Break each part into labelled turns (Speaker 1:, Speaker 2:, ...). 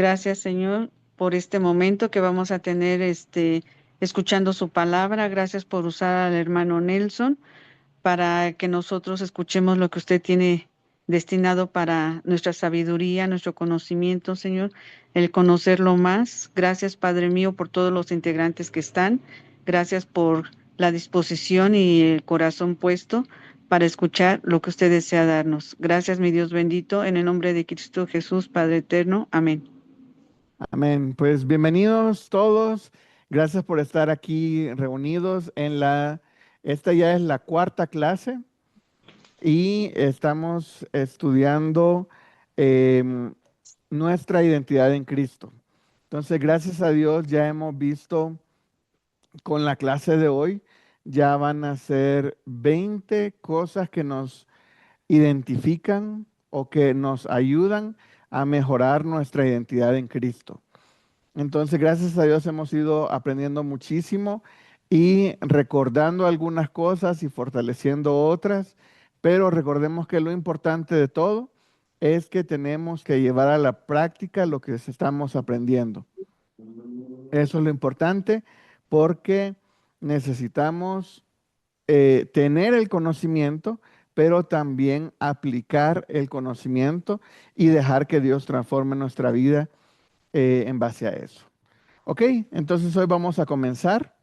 Speaker 1: Gracias, Señor, por este momento que vamos a tener escuchando su palabra. Gracias por usar al hermano Nelson para que nosotros escuchemos lo que usted tiene destinado para nuestra sabiduría, nuestro conocimiento, Señor, el conocerlo más. Gracias, Padre mío, por todos los integrantes que están. Gracias por la disposición y el corazón puesto para escuchar lo que usted desea darnos. Gracias, mi Dios bendito, en el nombre de Cristo Jesús, Padre eterno. Amén.
Speaker 2: Amén. Pues bienvenidos todos. Gracias por estar aquí reunidos esta ya es la cuarta clase y estamos estudiando em, nuestra identidad en Cristo. Entonces, gracias a Dios ya hemos visto con la clase de hoy, ya van a ser 20 cosas que nos identifican o que nos ayudan a mejorar nuestra identidad en Cristo. Entonces, gracias a Dios hemos ido aprendiendo muchísimo y recordando algunas cosas y fortaleciendo otras, pero recordemos que lo importante de todo es que tenemos que llevar a la práctica lo que estamos aprendiendo. Eso es lo importante porque necesitamos tener el conocimiento, pero también aplicar el conocimiento y dejar que Dios transforme nuestra vida en base a eso. Ok, entonces hoy vamos a comenzar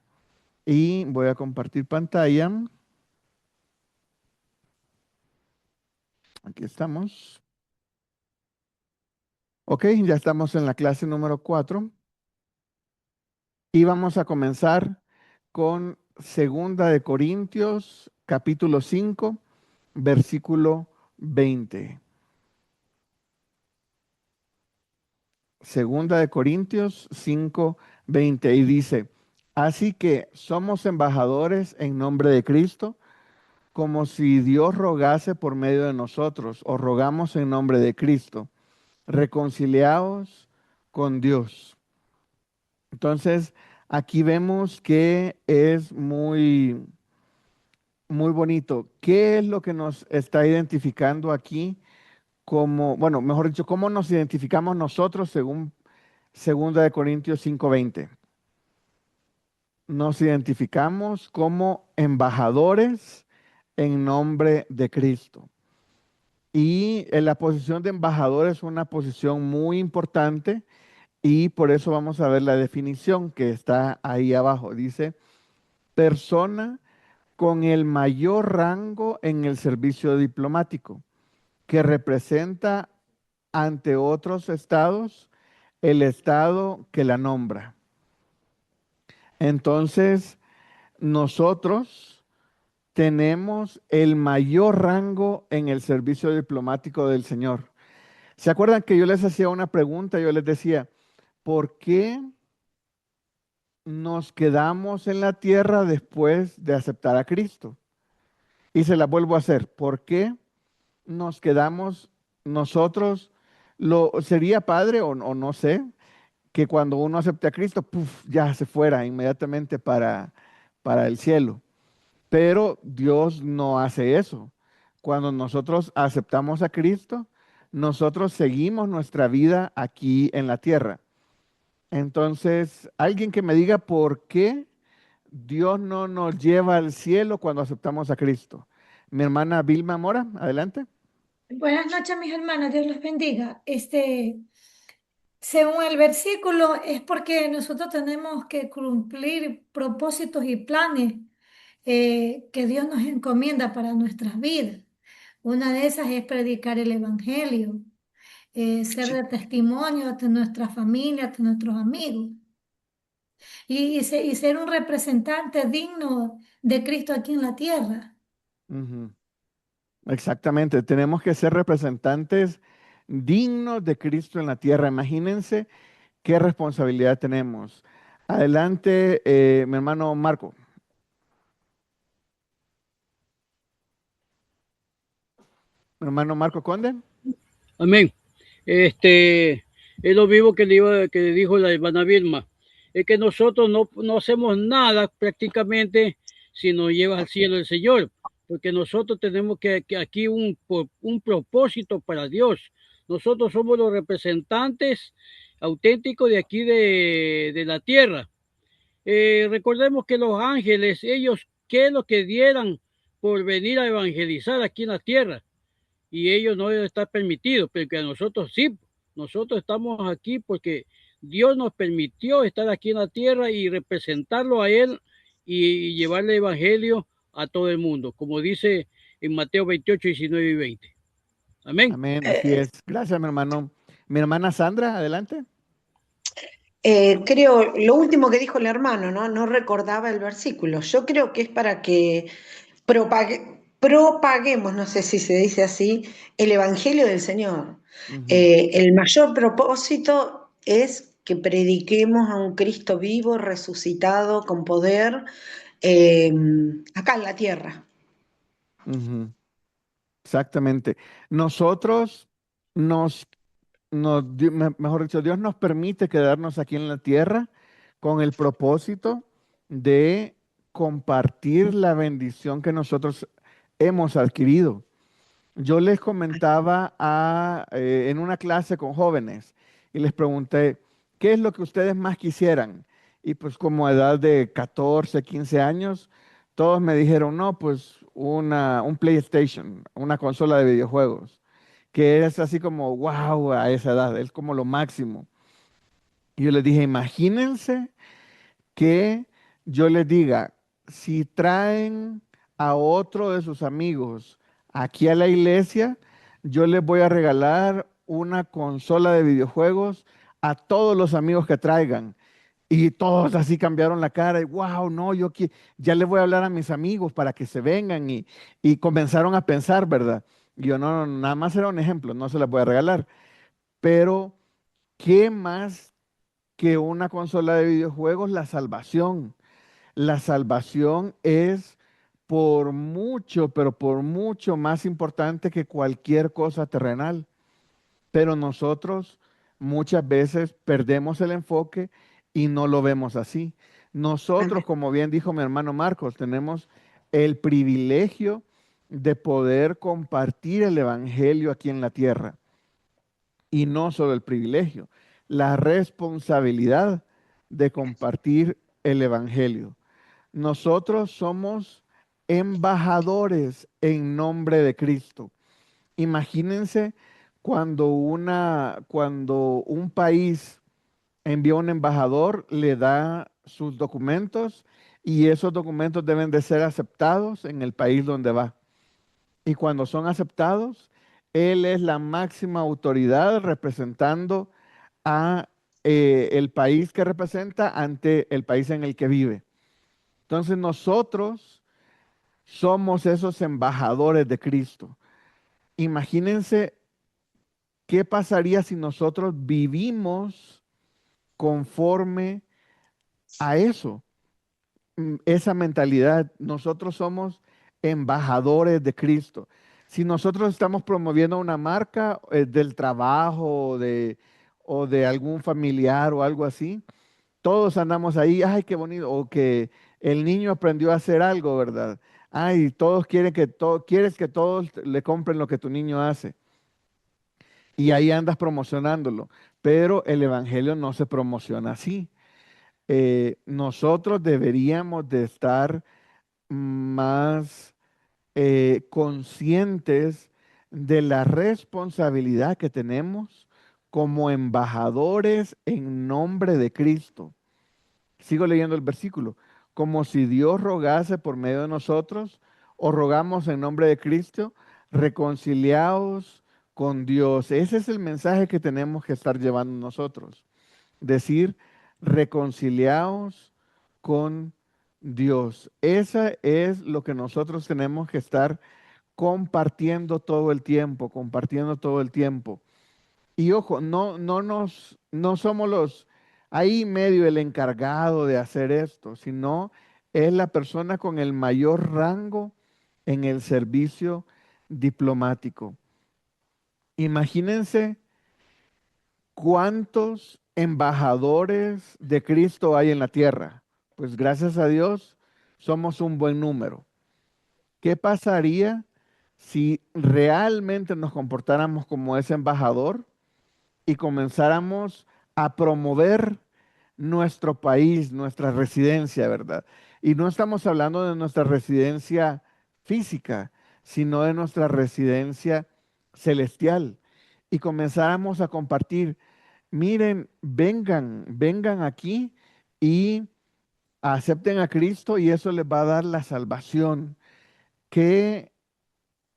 Speaker 2: y voy a compartir pantalla. Aquí estamos. Ok, ya estamos en la clase número 4 y vamos a comenzar con Segunda de Corintios, capítulo 5, versículo 20. Segunda de Corintios 5, 20 y dice, así que somos embajadores en nombre de Cristo, como si Dios rogase por medio de nosotros, o rogamos en nombre de Cristo, reconciliados con Dios. Entonces, aquí vemos que es muy, muy bonito. ¿Qué es lo que nos está identificando aquí como, bueno, mejor dicho, cómo nos identificamos nosotros según Segunda de Corintios 5:20? Nos identificamos como embajadores en nombre de Cristo. Y en la posición de embajador es una posición muy importante y por eso vamos a ver la definición que está ahí abajo. Dice, persona con el mayor rango en el servicio diplomático, que representa ante otros estados el estado que la nombra. Entonces, nosotros tenemos el mayor rango en el servicio diplomático del Señor. ¿Se acuerdan que yo les hacía una pregunta? Yo les decía, ¿por qué nos quedamos en la tierra después de aceptar a Cristo? Y se la vuelvo a hacer. ¿Por qué nos quedamos nosotros? Sería padre o no sé, que cuando uno acepte a Cristo, puf, ya se fuera inmediatamente para el cielo. Pero Dios no hace eso. Cuando nosotros aceptamos a Cristo, nosotros seguimos nuestra vida aquí en la tierra. Entonces, alguien que me diga por qué Dios no nos lleva al cielo cuando aceptamos a Cristo. Mi hermana Vilma Mora, adelante.
Speaker 3: Buenas noches, mis hermanos, Dios los bendiga. Según el versículo, es porque nosotros tenemos que cumplir propósitos y planes que Dios nos encomienda para nuestras vidas. Una de esas es predicar el Evangelio, ser de testimonio ante nuestra familia, ante nuestros amigos y ser un representante digno de Cristo aquí en la tierra.
Speaker 2: Ujú. Exactamente, tenemos que ser representantes dignos de Cristo en la tierra. Imagínense qué responsabilidad tenemos. Adelante, mi hermano Marco. Mi hermano Marco Conde.
Speaker 4: Amén. Es lo mismo que dijo la hermana Vilma. Es que nosotros no hacemos nada prácticamente si nos lleva al cielo el Señor, porque nosotros tenemos que aquí un propósito para Dios. Nosotros somos los representantes auténtico de aquí de la tierra. Recordemos que los ángeles, ellos, ¿qué es lo que dieran por venir a evangelizar aquí en la tierra? Y ellos no deben estar permitidos, pero que a nosotros sí. Nosotros estamos aquí porque Dios nos permitió estar aquí en la tierra y representarlo a Él y llevarle el evangelio a todo el mundo, como dice en Mateo 28, 19 y 20. Amén.
Speaker 2: Amén, así es. Gracias, mi hermano. Mi hermana Sandra, adelante.
Speaker 5: Creo, lo último que dijo el hermano, ¿no? No recordaba el versículo. Yo creo que es para que propaguemos, no sé si se dice así, el Evangelio del Señor.
Speaker 2: Ujú.
Speaker 5: El mayor propósito es que prediquemos a un Cristo vivo, resucitado, con poder, acá en la tierra.
Speaker 2: Ujú. Exactamente. Nosotros mejor dicho, Dios nos permite quedarnos aquí en la tierra con el propósito de compartir la bendición que nosotros hemos adquirido. Yo les comentaba en una clase con jóvenes y les pregunté, ¿qué es lo que ustedes más quisieran? Y pues como a edad de 14, 15 años, todos me dijeron, no, pues un PlayStation, una consola de videojuegos, que es así como, wow, a esa edad, es como lo máximo. Y yo les dije, imagínense que yo les diga, si traen a otro de sus amigos aquí a la iglesia, yo les voy a regalar una consola de videojuegos a todos los amigos que traigan. Y todos así cambiaron la cara y wow, no, ya le voy a hablar a mis amigos para que se vengan y comenzaron a pensar, ¿verdad? Y yo no, nada más era un ejemplo, no se las voy a regalar. Pero, ¿qué más que una consola de videojuegos? La salvación. La salvación es por mucho, pero por mucho más importante que cualquier cosa terrenal. Pero nosotros muchas veces perdemos el enfoque y no lo vemos así. Nosotros,
Speaker 5: Amén.
Speaker 2: como bien dijo mi hermano Marcos, tenemos el privilegio de poder compartir el evangelio aquí en la tierra. Y no solo el privilegio, la responsabilidad de compartir el evangelio. Nosotros somos embajadores en nombre de Cristo. Imagínense cuando un país envía un embajador, le da sus documentos y esos documentos deben de ser aceptados en el país donde va. Y cuando son aceptados, él es la máxima autoridad representando a el país que representa ante el país en el que vive. Entonces nosotros somos esos embajadores de Cristo. Imagínense qué pasaría si nosotros vivimos conforme a eso, esa mentalidad. Nosotros somos embajadores de Cristo. Si nosotros estamos promoviendo una marca del trabajo o de algún familiar o algo así, todos andamos ahí, ay, qué bonito, o que el niño aprendió a hacer algo, ¿verdad? Ay, todos quieren quieres que todos le compren lo que tu niño hace. Y ahí andas promocionándolo. Pero el evangelio no se promociona así. Nosotros deberíamos de estar más conscientes de la responsabilidad que tenemos como embajadores en nombre de Cristo. Sigo leyendo el versículo. Como si Dios rogase por medio de nosotros, o rogamos en nombre de Cristo, reconciliaos con Dios. Ese es el mensaje que tenemos que estar llevando nosotros. Decir, reconciliaos con Dios. Esa es lo que nosotros tenemos que estar compartiendo todo el tiempo, compartiendo todo el tiempo. Y ojo, no somos los ahí medio el encargado de hacer esto, sino es la persona con el mayor rango en el servicio diplomático. Imagínense cuántos embajadores de Cristo hay en la tierra. Pues gracias a Dios somos un buen número. ¿Qué pasaría si realmente nos comportáramos como ese embajador y comenzáramos a promover nuestro país, nuestra residencia, ¿verdad? Y no estamos hablando de nuestra residencia física, sino de nuestra residencia celestial. Y comenzáramos a compartir, miren, vengan, vengan aquí y acepten a Cristo y eso les va a dar la salvación. Que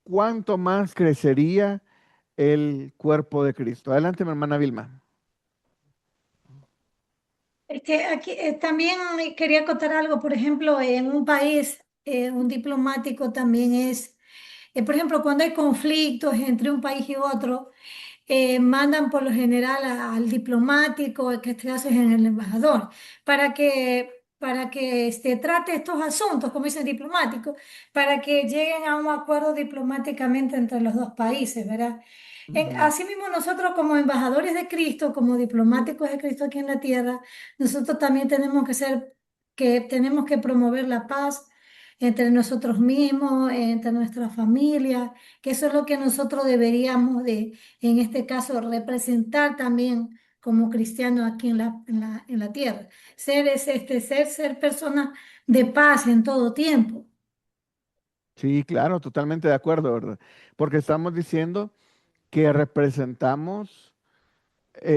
Speaker 2: cuánto más crecería el cuerpo de Cristo. Adelante, mi hermana Vilma.
Speaker 3: Aquí también quería contar algo, por ejemplo, en un país, un diplomático también es, por ejemplo, cuando hay conflictos entre un país y otro, mandan por lo general al diplomático, que este caso es en el embajador, para que trate estos asuntos, como dicen diplomáticos, para que lleguen a un acuerdo diplomáticamente entre los dos países, ¿verdad?
Speaker 2: Ujú.
Speaker 3: Asimismo, nosotros como embajadores de Cristo, como diplomáticos de Cristo aquí en la tierra, nosotros también tenemos que promover la paz entre nosotros mismos, entre nuestra familia, que eso es lo que nosotros deberíamos en este caso, representar también como cristianos aquí en la tierra. Ser personas de paz en todo tiempo.
Speaker 2: Sí, claro, totalmente de acuerdo, ¿verdad? Porque estamos diciendo que representamos,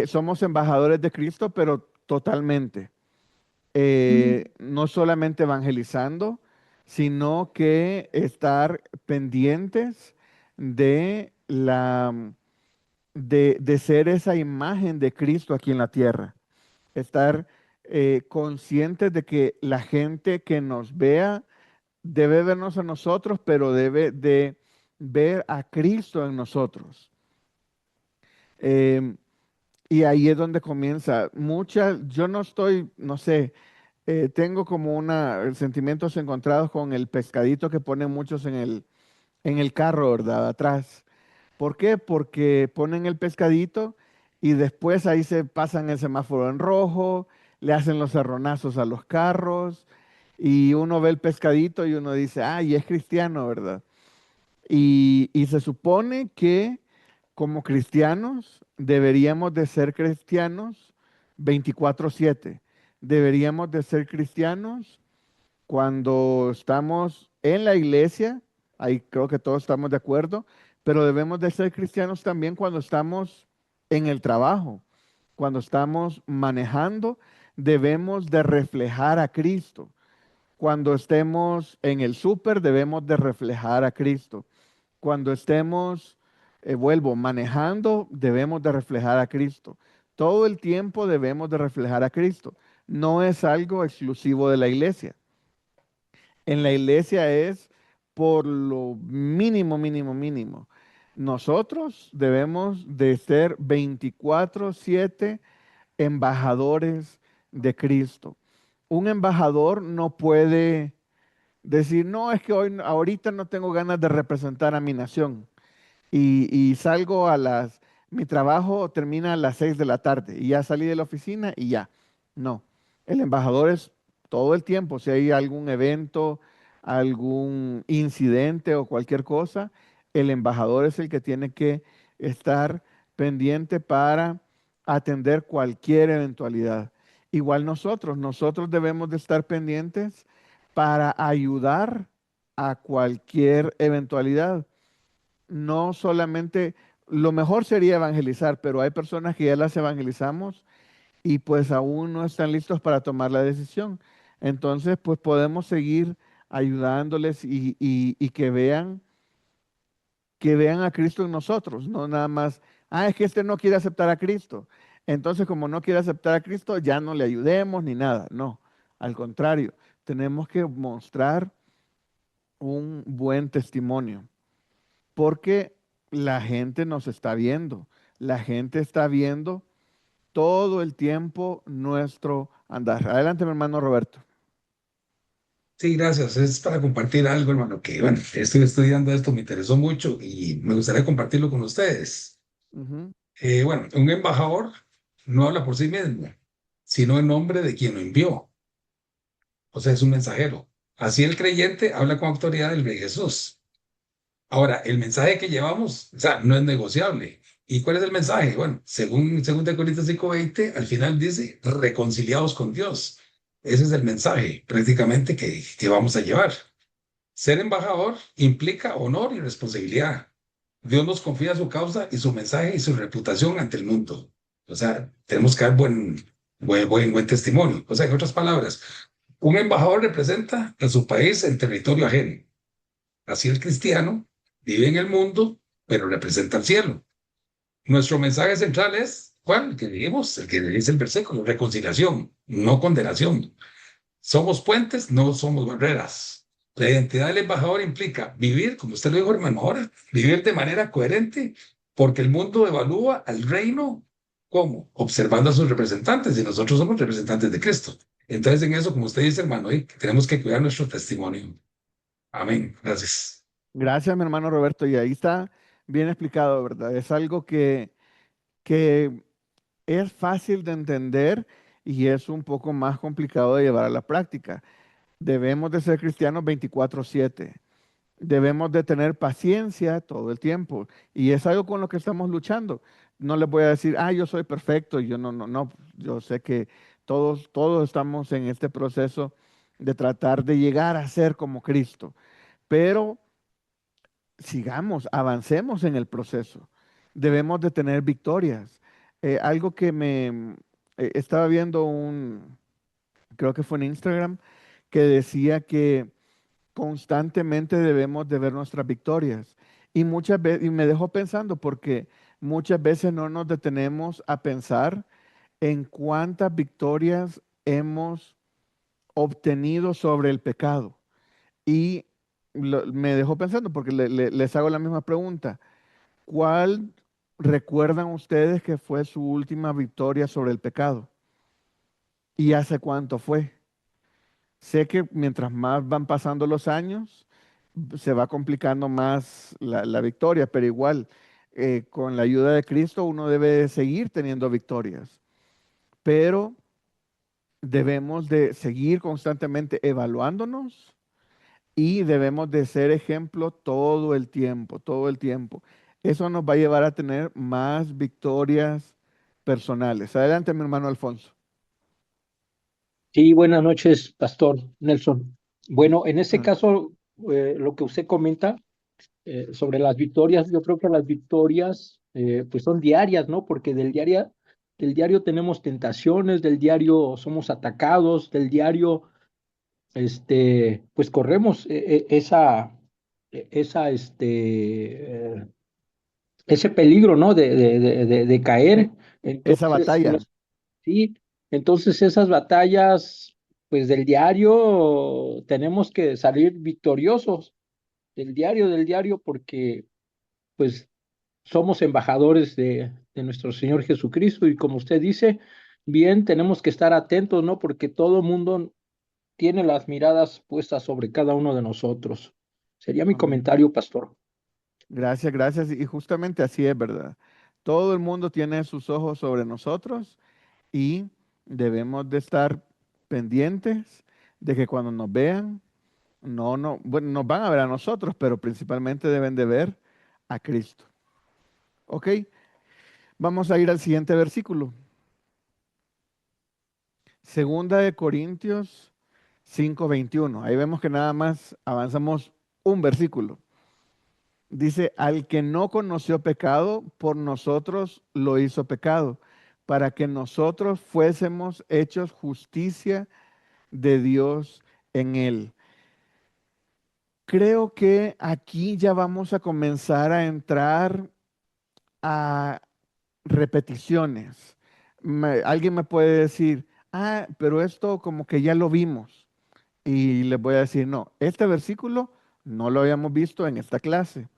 Speaker 2: somos embajadores de Cristo, pero totalmente.
Speaker 3: Mm.
Speaker 2: No solamente evangelizando, sino que estar pendientes de de ser esa imagen de Cristo aquí en la tierra. Estar conscientes de que la gente que nos vea debe vernos a nosotros, pero debe de ver a Cristo en nosotros. Em, y ahí es donde comienza. Yo no estoy, no sé, tengo como sentimientos encontrados con el pescadito que ponen muchos en el carro, ¿verdad? Atrás. ¿Por qué? Porque ponen el pescadito y después ahí se pasan el semáforo en rojo, le hacen los cerronazos a los carros y uno ve el pescadito y uno dice, ay, es cristiano, ¿verdad? Y se supone que como cristianos deberíamos de ser cristianos 24/7. Deberíamos de ser cristianos cuando estamos en la iglesia, ahí creo que todos estamos de acuerdo, pero debemos de ser cristianos también cuando estamos en el trabajo, cuando estamos manejando, debemos de reflejar a Cristo. Cuando estemos en el súper, debemos de reflejar a Cristo. Cuando estemos, vuelvo, manejando, debemos de reflejar a Cristo. Todo el tiempo debemos de reflejar a Cristo. No es algo exclusivo de la iglesia. En la iglesia es por lo mínimo, mínimo, mínimo. Nosotros debemos de ser 24/7 embajadores de Cristo. Un embajador no puede decir, no, es que ahorita no tengo ganas de representar a mi nación y salgo mi trabajo termina a las 6 de la tarde y ya salí de la oficina y ya. No, el embajador es todo el tiempo, si hay algún evento, algún incidente o cualquier cosa, el embajador es el que tiene que estar pendiente para atender cualquier eventualidad. Igual nosotros debemos de estar pendientes para ayudar a cualquier eventualidad. No solamente, lo mejor sería evangelizar, pero hay personas que ya las evangelizamos y pues aún no están listos para tomar la decisión. Entonces, pues podemos seguir ayudándoles y que vean a Cristo en nosotros, no nada más, es que este no quiere aceptar a Cristo. Entonces, como no quiere aceptar a Cristo, ya no le ayudemos ni nada. No, al contrario, tenemos que mostrar un buen testimonio porque la gente nos está viendo. La gente está viendo todo el tiempo nuestro andar. Adelante, mi hermano Roberto.
Speaker 6: Sí, gracias. Es para compartir algo, hermano, que bueno, estoy estudiando esto, me interesó mucho y me gustaría compartirlo con ustedes.
Speaker 2: Ujú.
Speaker 6: Bueno, un embajador no habla por sí mismo, sino en nombre de quien lo envió. O sea, es un mensajero. Así el creyente habla con autoridad del Rey Jesús. Ahora, el mensaje que llevamos, o sea, no es negociable ¿Y cuál es el mensaje? Bueno, según 2 Corintios 5:20, al final dice, reconciliados con Dios. Ese es el mensaje prácticamente que vamos a llevar. Ser embajador implica honor y responsabilidad. Dios nos confía su causa y su mensaje y su reputación ante el mundo. O sea, tenemos que dar buen testimonio. O sea, en otras palabras, un embajador representa a su país en territorio ajeno. Así el cristiano vive en el mundo, pero representa al cielo. Nuestro mensaje central es, ¿cuál? El que leímos, el que dice el versículo, reconciliación, no condenación. Somos puentes, no somos barreras. La identidad del embajador implica vivir, como usted lo dijo, hermano, ahora, vivir de manera coherente, porque el mundo evalúa al reino como observando a sus representantes y nosotros somos representantes de Cristo. Entonces, en eso, como usted dice, hermano, tenemos que cuidar nuestro testimonio. Amén. Gracias.
Speaker 2: Gracias, mi hermano Roberto. Y ahí está bien explicado, ¿verdad? Es algo que es fácil de entender y es un poco más complicado de llevar a la práctica. Debemos de ser cristianos 24/7. Debemos de tener paciencia todo el tiempo. Y es algo con lo que estamos luchando. No les voy a decir, yo soy perfecto. Yo no. Yo sé que todos estamos en este proceso de tratar de llegar a ser como Cristo. Pero sigamos, avancemos en el proceso. Debemos de tener victorias. Algo que estaba viendo creo que fue en Instagram, que decía que constantemente debemos de ver nuestras victorias. Y muchas veces, y me dejó pensando porque muchas veces no nos detenemos a pensar en cuántas victorias hemos obtenido sobre el pecado. Y me dejó pensando porque les hago la misma pregunta. ¿Cuál recuerdan ustedes que fue su última victoria sobre el pecado? ¿Y hace cuánto fue? Sé que mientras más van pasando los años, se va complicando más la victoria, pero igual, con la ayuda de Cristo uno debe seguir teniendo victorias, pero debemos de seguir constantemente evaluándonos y debemos de ser ejemplo todo el tiempo, todo el tiempo. Eso nos va a llevar a tener más victorias personales. Adelante, mi hermano Alfonso.
Speaker 7: Sí, buenas noches, Pastor Nelson. Bueno, en ese
Speaker 2: Ah,
Speaker 7: caso, lo que usted comenta sobre las victorias, yo creo que las victorias pues son diarias, ¿no? Porque del diario tenemos tentaciones, del diario somos atacados, del diario, pues corremos esa, ese peligro, ¿no? De
Speaker 2: e-
Speaker 7: caer.
Speaker 2: Esa
Speaker 7: Entonces,
Speaker 2: batalla.
Speaker 7: sí, entonces esas batallas, pues del diario, tenemos que salir victoriosos del diario, porque pues somos embajadores de nuestro Señor Jesucristo y como usted dice, bien, tenemos que estar atentos, ¿no? Porque todo mundo tiene las miradas puestas sobre cada uno de nosotros. Sería mi
Speaker 2: Amén.
Speaker 7: comentario, pastor.
Speaker 2: Gracias, gracias. Y justamente así es, ¿verdad? Todo el mundo tiene sus ojos sobre nosotros y debemos de estar pendientes de que cuando nos vean, bueno, nos van a ver a nosotros, pero principalmente deben de ver a Cristo. ¿Ok? Vamos a ir al siguiente versículo. Segunda de Corintios 5:21. Ahí vemos que nada más avanzamos un versículo. Dice, al que no conoció pecado, por nosotros lo hizo pecado, para que nosotros fuésemos hechos justicia de Dios en él. Creo que aquí ya vamos a comenzar a entrar a repeticiones. Alguien me puede decir, pero esto como que ya lo vimos. Y les voy a decir, no, este versículo no lo habíamos visto en esta clase,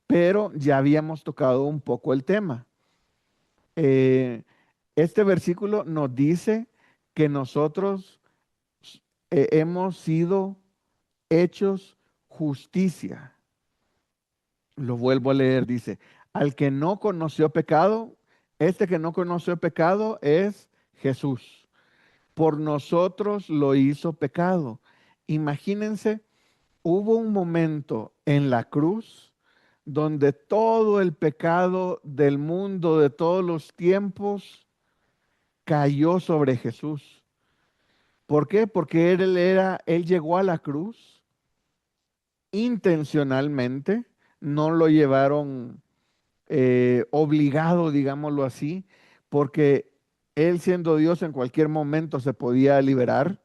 Speaker 2: pero ya habíamos tocado un poco el tema. Eh, este versículo nos dice que nosotros hemos sido hechos justicia. Lo vuelvo a leer, dice, al que no conoció pecado, este que no conoció pecado es Jesús. Por nosotros lo hizo pecado. Imagínense, hubo un momento en la cruz donde todo el pecado del mundo de todos los tiempos cayó sobre Jesús. ¿Por qué? Porque él llegó a la cruz intencionalmente, no lo llevaron obligado, digámoslo así, porque él siendo Dios en cualquier momento se podía liberar.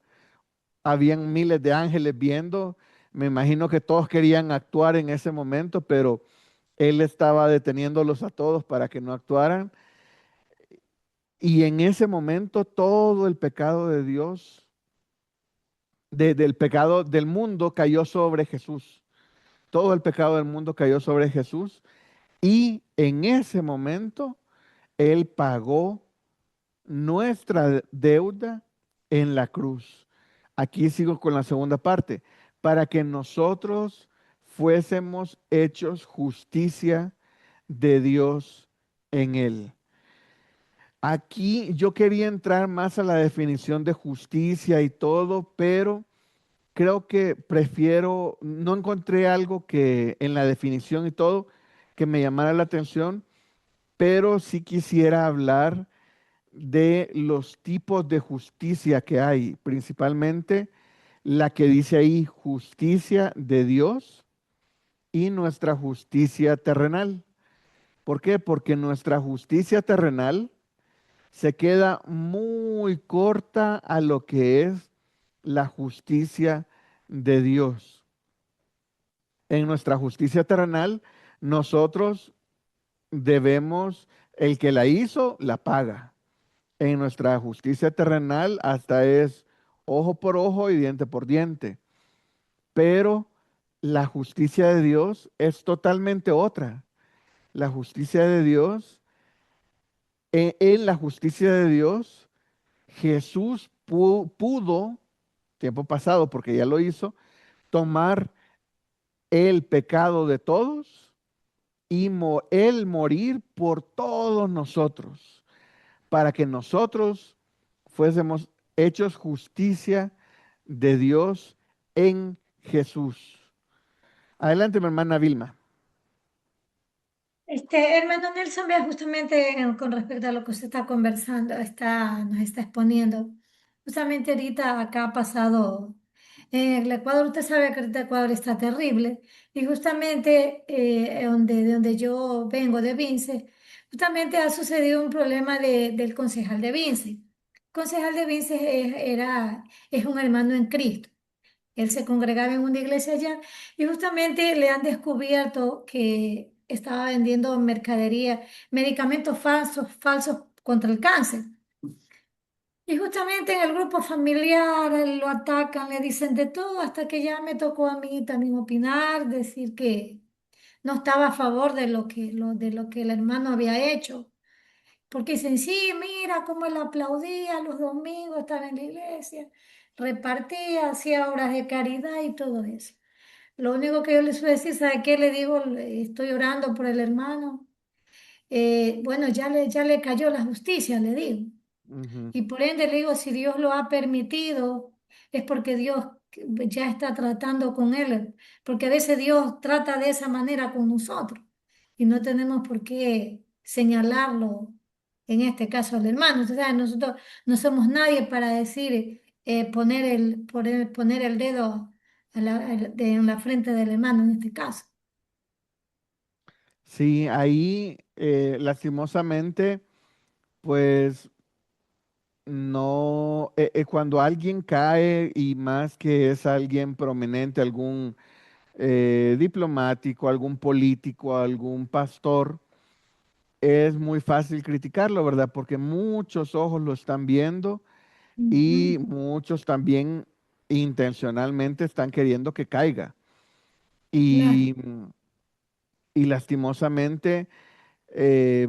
Speaker 2: Habían miles de ángeles viendo, me imagino que todos querían actuar en ese momento, pero él estaba deteniéndolos a todos para que no actuaran. Y en ese momento todo el pecado de Dios, del pecado del mundo cayó sobre Jesús. Todo el pecado del mundo cayó sobre Jesús. Y en ese momento Él pagó nuestra deuda en la cruz. Aquí sigo con la segunda parte. Para que nosotros fuésemos hechos justicia de Dios en Él. Aquí yo quería entrar más a la definición de justicia y todo, pero creo que prefiero, no encontré algo que en la definición y todo que me llamara la atención, pero sí quisiera hablar de los tipos de justicia que hay, principalmente la que dice ahí justicia de Dios y nuestra justicia terrenal. ¿Por qué? Porque nuestra justicia terrenal se queda muy corta a lo que es la justicia de Dios. En nuestra justicia terrenal, nosotros debemos, el que la hizo, la paga. En nuestra justicia terrenal, hasta es ojo por ojo y diente por diente. Pero la justicia de Dios es totalmente otra. La justicia de Dios, en la justicia de Dios, Jesús pudo, tiempo pasado, porque ya lo hizo, tomar el pecado de todos y él morir por todos nosotros, para que nosotros fuésemos hechos justicia de Dios en Jesús. Adelante, mi hermana Vilma.
Speaker 3: Hermano Nelson, vea justamente con respecto a lo que usted está conversando, nos está exponiendo. Justamente ahorita acá ha pasado, en el Ecuador, usted sabe que ahorita Ecuador está terrible, y justamente de donde yo vengo, de Vince, justamente ha sucedido un problema del concejal de Vince. El concejal de Vince es un hermano en Cristo. Él se congregaba en una iglesia allá y justamente le han descubierto que estaba vendiendo mercadería, medicamentos falsos contra el cáncer. Y justamente en el grupo familiar lo atacan, le dicen de todo, hasta que ya me tocó a mí también opinar, decir que no estaba a favor de lo que el hermano había hecho. Porque dicen, sí, mira cómo él aplaudía los domingos, estaba en la iglesia, repartía, hacía obras de caridad y todo eso. Lo único que yo les suelo decir, ¿sabe qué? Le digo, estoy orando por el hermano. Bueno, ya le cayó la justicia, le digo.
Speaker 2: Ujú.
Speaker 3: Y por ende le digo, si Dios lo ha permitido, es porque Dios ya está tratando con él. Porque a veces Dios trata de esa manera con nosotros. Y no tenemos por qué señalarlo, en este caso al hermano. Usted sabe, nosotros no somos nadie para decir, poner el dedo en la frente del hermano en este caso.
Speaker 2: Sí, ahí lastimosamente, pues no, cuando alguien cae y más que es alguien prominente, algún diplomático, algún político, algún pastor, es muy fácil criticarlo, ¿verdad? Porque muchos ojos lo están viendo y
Speaker 3: Ujú.
Speaker 2: muchos también intencionalmente están queriendo que caiga.
Speaker 3: Claro,
Speaker 2: Y, y lastimosamente, eh,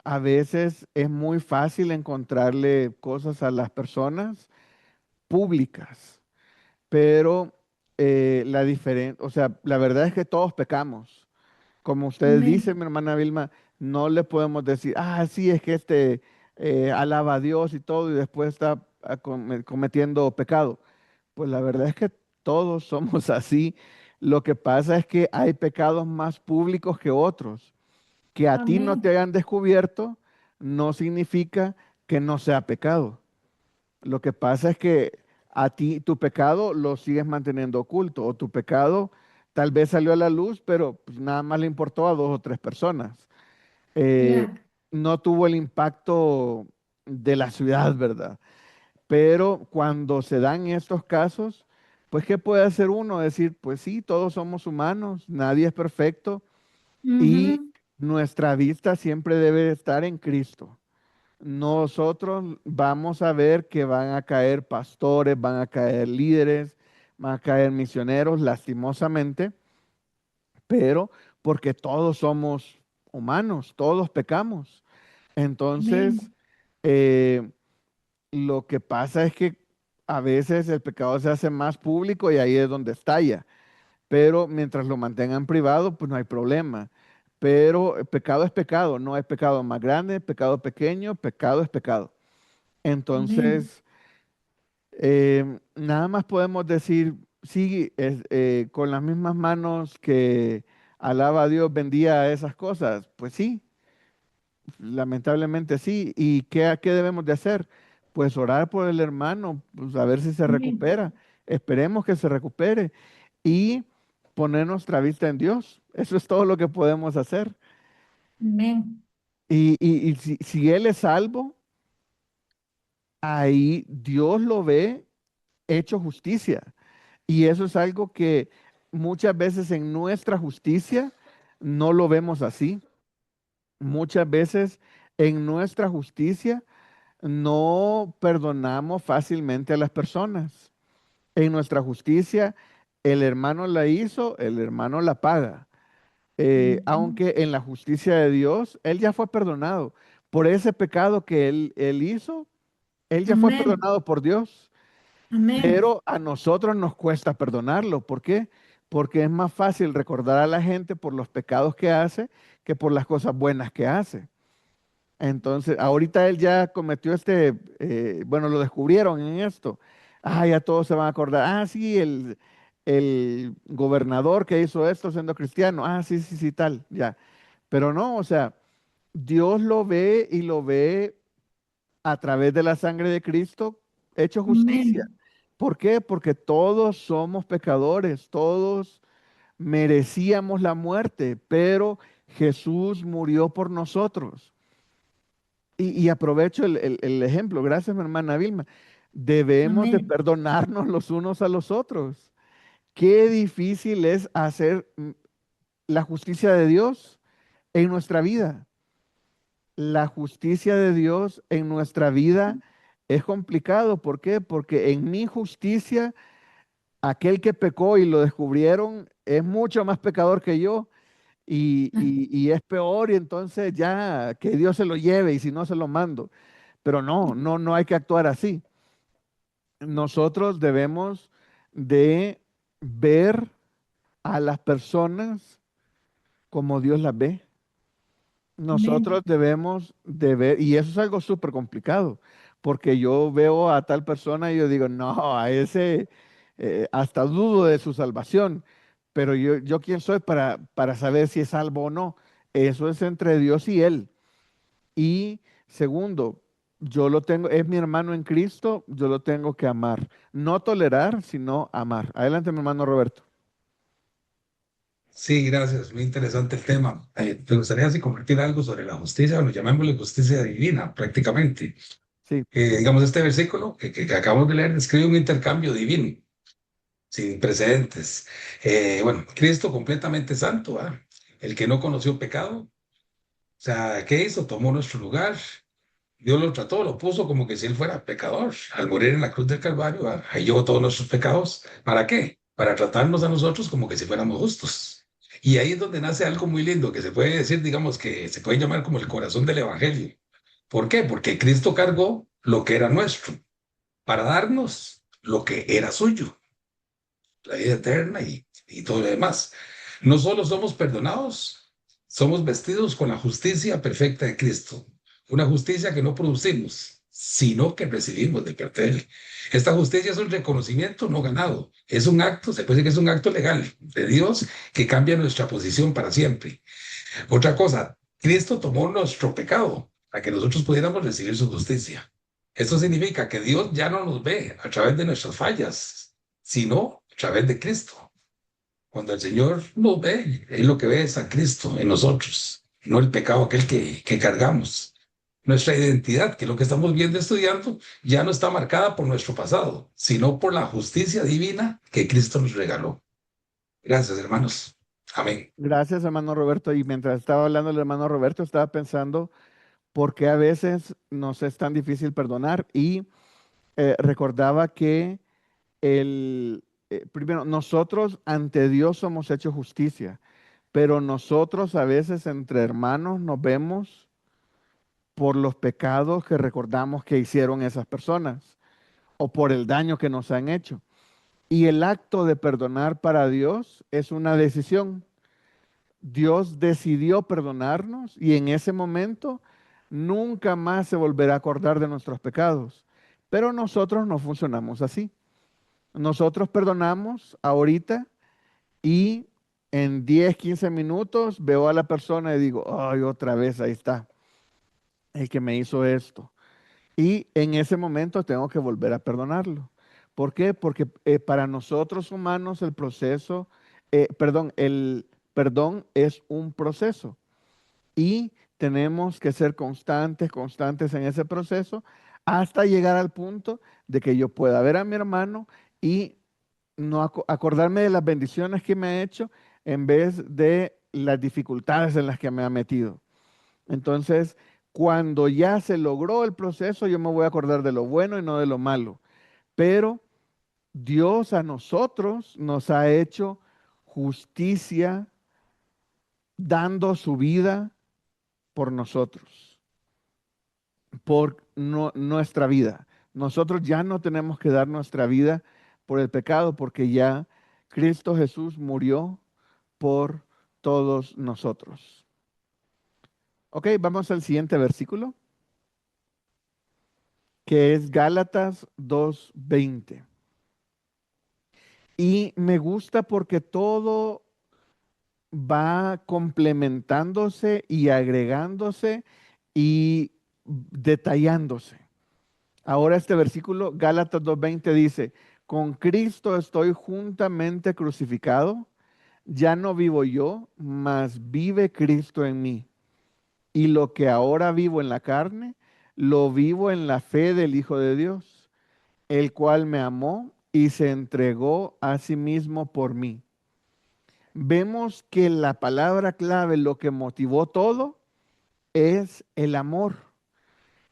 Speaker 2: a veces es muy fácil encontrarle cosas a las personas públicas, pero la diferencia, o sea, la verdad es que todos pecamos. Como usted dice,
Speaker 3: amén.
Speaker 2: mi hermana Vilma, no le podemos decir, ah, sí, es que alaba a Dios y todo y después está cometiendo pecado. Pues la verdad es que todos somos así. Lo que pasa es que hay pecados más públicos que otros. Que a ti no te
Speaker 3: Amén.
Speaker 2: hayan descubierto no significa que no sea pecado. Lo que pasa es que a ti tu pecado lo sigues manteniendo oculto o tu pecado tal vez salió a la luz, pero pues, nada más le importó a 2 o 3 personas. Eh,
Speaker 3: Claro.
Speaker 2: no tuvo el impacto de la ciudad, ¿verdad? Pero cuando se dan estos casos, pues ¿qué puede hacer uno? Decir, pues sí, todos somos humanos, nadie es perfecto y
Speaker 3: Ujú.
Speaker 2: nuestra vista siempre debe estar en Cristo. Nosotros vamos a ver que van a caer pastores, van a caer líderes, van a caer misioneros, lastimosamente, pero porque todos somos humanos, todos pecamos. Entonces,
Speaker 3: Amén.
Speaker 2: eh, lo que pasa es que a veces el pecado se hace más público y ahí es donde estalla, pero mientras lo mantengan privado, pues no hay problema. Pero el pecado es pecado, no hay pecado más grande, pecado pequeño, pecado es pecado.
Speaker 3: Amén.
Speaker 2: Entonces, nada más podemos decir, sí, con las mismas manos que alaba a Dios, vendía esas cosas. Pues sí, lamentablemente sí. ¿Y qué debemos de hacer? Pues orar por el hermano, pues a ver si se
Speaker 3: Amén.
Speaker 2: recupera. Esperemos que se recupere y poner nuestra vista en Dios. Eso es todo lo que podemos hacer.
Speaker 3: Amén.
Speaker 2: Y si Él es salvo, ahí Dios lo ve hecho justicia. Y eso es algo que muchas veces en nuestra justicia no lo vemos así. Muchas veces en nuestra justicia no perdonamos fácilmente a las personas. En nuestra justicia, el hermano la hizo, el hermano la paga.
Speaker 3: Ujú.
Speaker 2: Aunque en la justicia de Dios, él ya fue perdonado. Por ese pecado que él hizo, él ya fue
Speaker 3: Amén.
Speaker 2: perdonado por Dios.
Speaker 3: Amén.
Speaker 2: Pero a nosotros nos cuesta perdonarlo. ¿Por qué? Porque es más fácil recordar a la gente por los pecados que hace que por las cosas buenas que hace. Entonces, ahorita él ya cometió bueno, lo descubrieron en esto. Ah, ya todos se van a acordar. Ah, sí, el gobernador que hizo esto siendo cristiano. Ah, sí, sí, sí, tal, ya. Pero no, o sea, Dios lo ve y lo ve a través de la sangre de Cristo hecho justicia.
Speaker 3: Amén.
Speaker 2: ¿Por qué? Porque todos somos pecadores, todos merecíamos la muerte, pero Jesús murió por nosotros. Y aprovecho el ejemplo, gracias mi hermana Vilma, debemos de
Speaker 3: Amén.
Speaker 2: perdonarnos los unos a los otros. Qué difícil es hacer la justicia de Dios en nuestra vida. La justicia de Dios en nuestra vida es complicado. ¿Por qué? Porque en mi justicia, aquel que pecó y lo descubrieron es mucho más pecador que yo y es peor y entonces ya que Dios se lo lleve y si no se lo mando. Pero no, no, no hay que actuar así. Nosotros debemos de ver a las personas como Dios las ve. Nosotros
Speaker 3: Amén.
Speaker 2: debemos de ver, y eso es algo súper complicado, porque yo veo a tal persona y yo digo, no, a ese hasta dudo de su salvación, pero yo quién soy para saber si es salvo o no. Eso es entre Dios y él. Y segundo, yo lo tengo, es mi hermano en Cristo, yo lo tengo que amar. No tolerar, sino amar. Adelante, mi hermano Roberto.
Speaker 6: Sí, gracias. Muy interesante el tema. Me gustaría así compartir algo sobre la justicia, bueno, llamémosle justicia divina, prácticamente.
Speaker 2: Sí,
Speaker 6: Digamos, este versículo que acabamos de leer describe un intercambio divino, sin precedentes. Bueno, Cristo completamente santo, ¿ah? El que no conoció pecado. O sea, ¿qué hizo? Tomó nuestro lugar. Dios lo trató, lo puso como que si él fuera pecador. Al morir en la cruz del Calvario, ahí llevó todos nuestros pecados. ¿Para qué? Para tratarnos a nosotros como que si fuéramos justos. Y ahí es donde nace algo muy lindo que se puede decir, digamos, que se puede llamar como el corazón del Evangelio. ¿Por qué? Porque Cristo cargó lo que era nuestro para darnos lo que era suyo, la vida eterna y todo lo demás. No solo somos perdonados, somos vestidos con la justicia perfecta de Cristo. Una justicia que no producimos, sino que recibimos de parte de Él. Esta justicia es un reconocimiento no ganado, es un acto, se puede decir que es un acto legal de Dios que cambia nuestra posición para siempre. Otra cosa, Cristo tomó nuestro pecado para que nosotros pudiéramos recibir su justicia. Esto significa que Dios ya no nos ve a través de nuestras fallas, sino a través de Cristo. Cuando el Señor nos ve, Él lo que ve es a Cristo en nosotros, no el pecado aquel que cargamos. Nuestra identidad, que es lo que estamos viendo estudiando, ya no está marcada por nuestro pasado, sino por la justicia divina que Cristo nos regaló. Gracias, hermanos. Amén.
Speaker 2: Gracias, hermano Roberto. Y mientras estaba hablando el hermano Roberto, estaba pensando por qué a veces nos es tan difícil perdonar y recordaba que primero, nosotros ante Dios somos hechos justicia, pero nosotros a veces entre hermanos nos vemos por los pecados que recordamos que hicieron esas personas o por el daño que nos han hecho. Y el acto de perdonar para Dios es una decisión. Dios decidió perdonarnos y en ese momento nunca más se volverá a acordar de nuestros pecados. Pero nosotros no funcionamos así. Nosotros perdonamos ahorita y en 10, 15 minutos veo a la persona y digo, ay, otra vez ahí está, el que me hizo esto. Y en ese momento tengo que volver a perdonarlo. ¿Por qué? Porque para nosotros humanos el proceso, el perdón es un proceso y tenemos que ser constantes, constantes en ese proceso hasta llegar al punto de que yo pueda ver a mi hermano y no acordarme de las bendiciones que me ha hecho en vez de las dificultades en las que me ha metido. Entonces, cuando ya se logró el proceso, yo me voy a acordar de lo bueno y no de lo malo. Pero Dios a nosotros nos ha hecho justicia dando su vida por nosotros, por nuestra vida. Nosotros ya no tenemos que dar nuestra vida por el pecado porque ya Cristo Jesús murió por todos nosotros. Ok, vamos al siguiente versículo, que es Gálatas 2:20. Y me gusta porque todo va complementándose y agregándose y detallándose. Ahora este versículo, Gálatas 2:20 dice, con Cristo estoy juntamente crucificado, ya no vivo yo, mas vive Cristo en mí. Y lo que ahora vivo en la carne, lo vivo en la fe del Hijo de Dios, el cual me amó y se entregó a sí mismo por mí. Vemos que la palabra clave, lo que motivó todo, es el amor.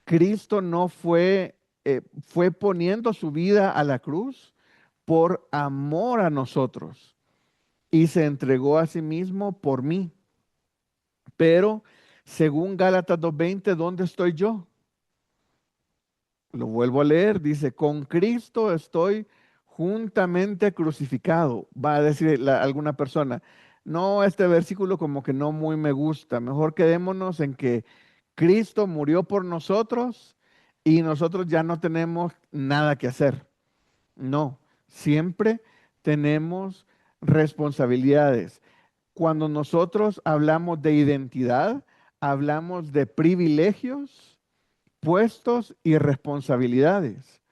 Speaker 2: Cristo no fue poniendo su vida a la cruz por amor a nosotros y se entregó a sí mismo por mí. Pero según Gálatas 2:20, ¿dónde estoy yo? Lo vuelvo a leer, dice, con Cristo estoy juntamente crucificado. Va a decir alguna persona, no, este versículo como que no muy me gusta. Mejor quedémonos en que Cristo murió por nosotros y nosotros ya no tenemos nada que hacer. No, siempre tenemos responsabilidades. Cuando nosotros hablamos de identidad, hablamos de privilegios, puestos y responsabilidades.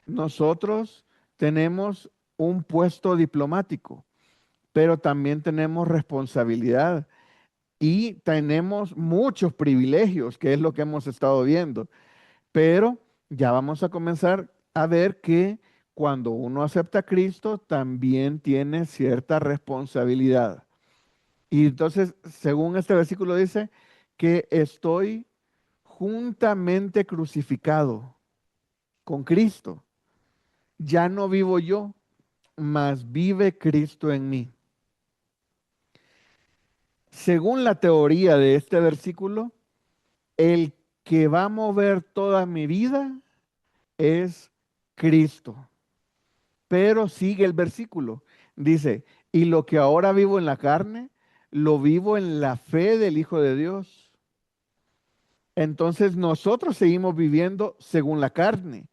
Speaker 2: Nosotros tenemos un puesto diplomático, pero también tenemos responsabilidad y tenemos muchos privilegios, que es lo que hemos estado viendo. Pero ya vamos a comenzar a ver que cuando uno acepta a Cristo, también tiene cierta responsabilidad. Y entonces, según este versículo dice que estoy juntamente crucificado con Cristo. Ya no vivo yo, mas vive Cristo en mí. Según la teoría de este versículo, el que va a mover toda mi vida es Cristo. Pero sigue el versículo. Dice, y lo que ahora vivo en la carne, lo vivo en la fe del Hijo de Dios. Entonces nosotros seguimos viviendo según la carne,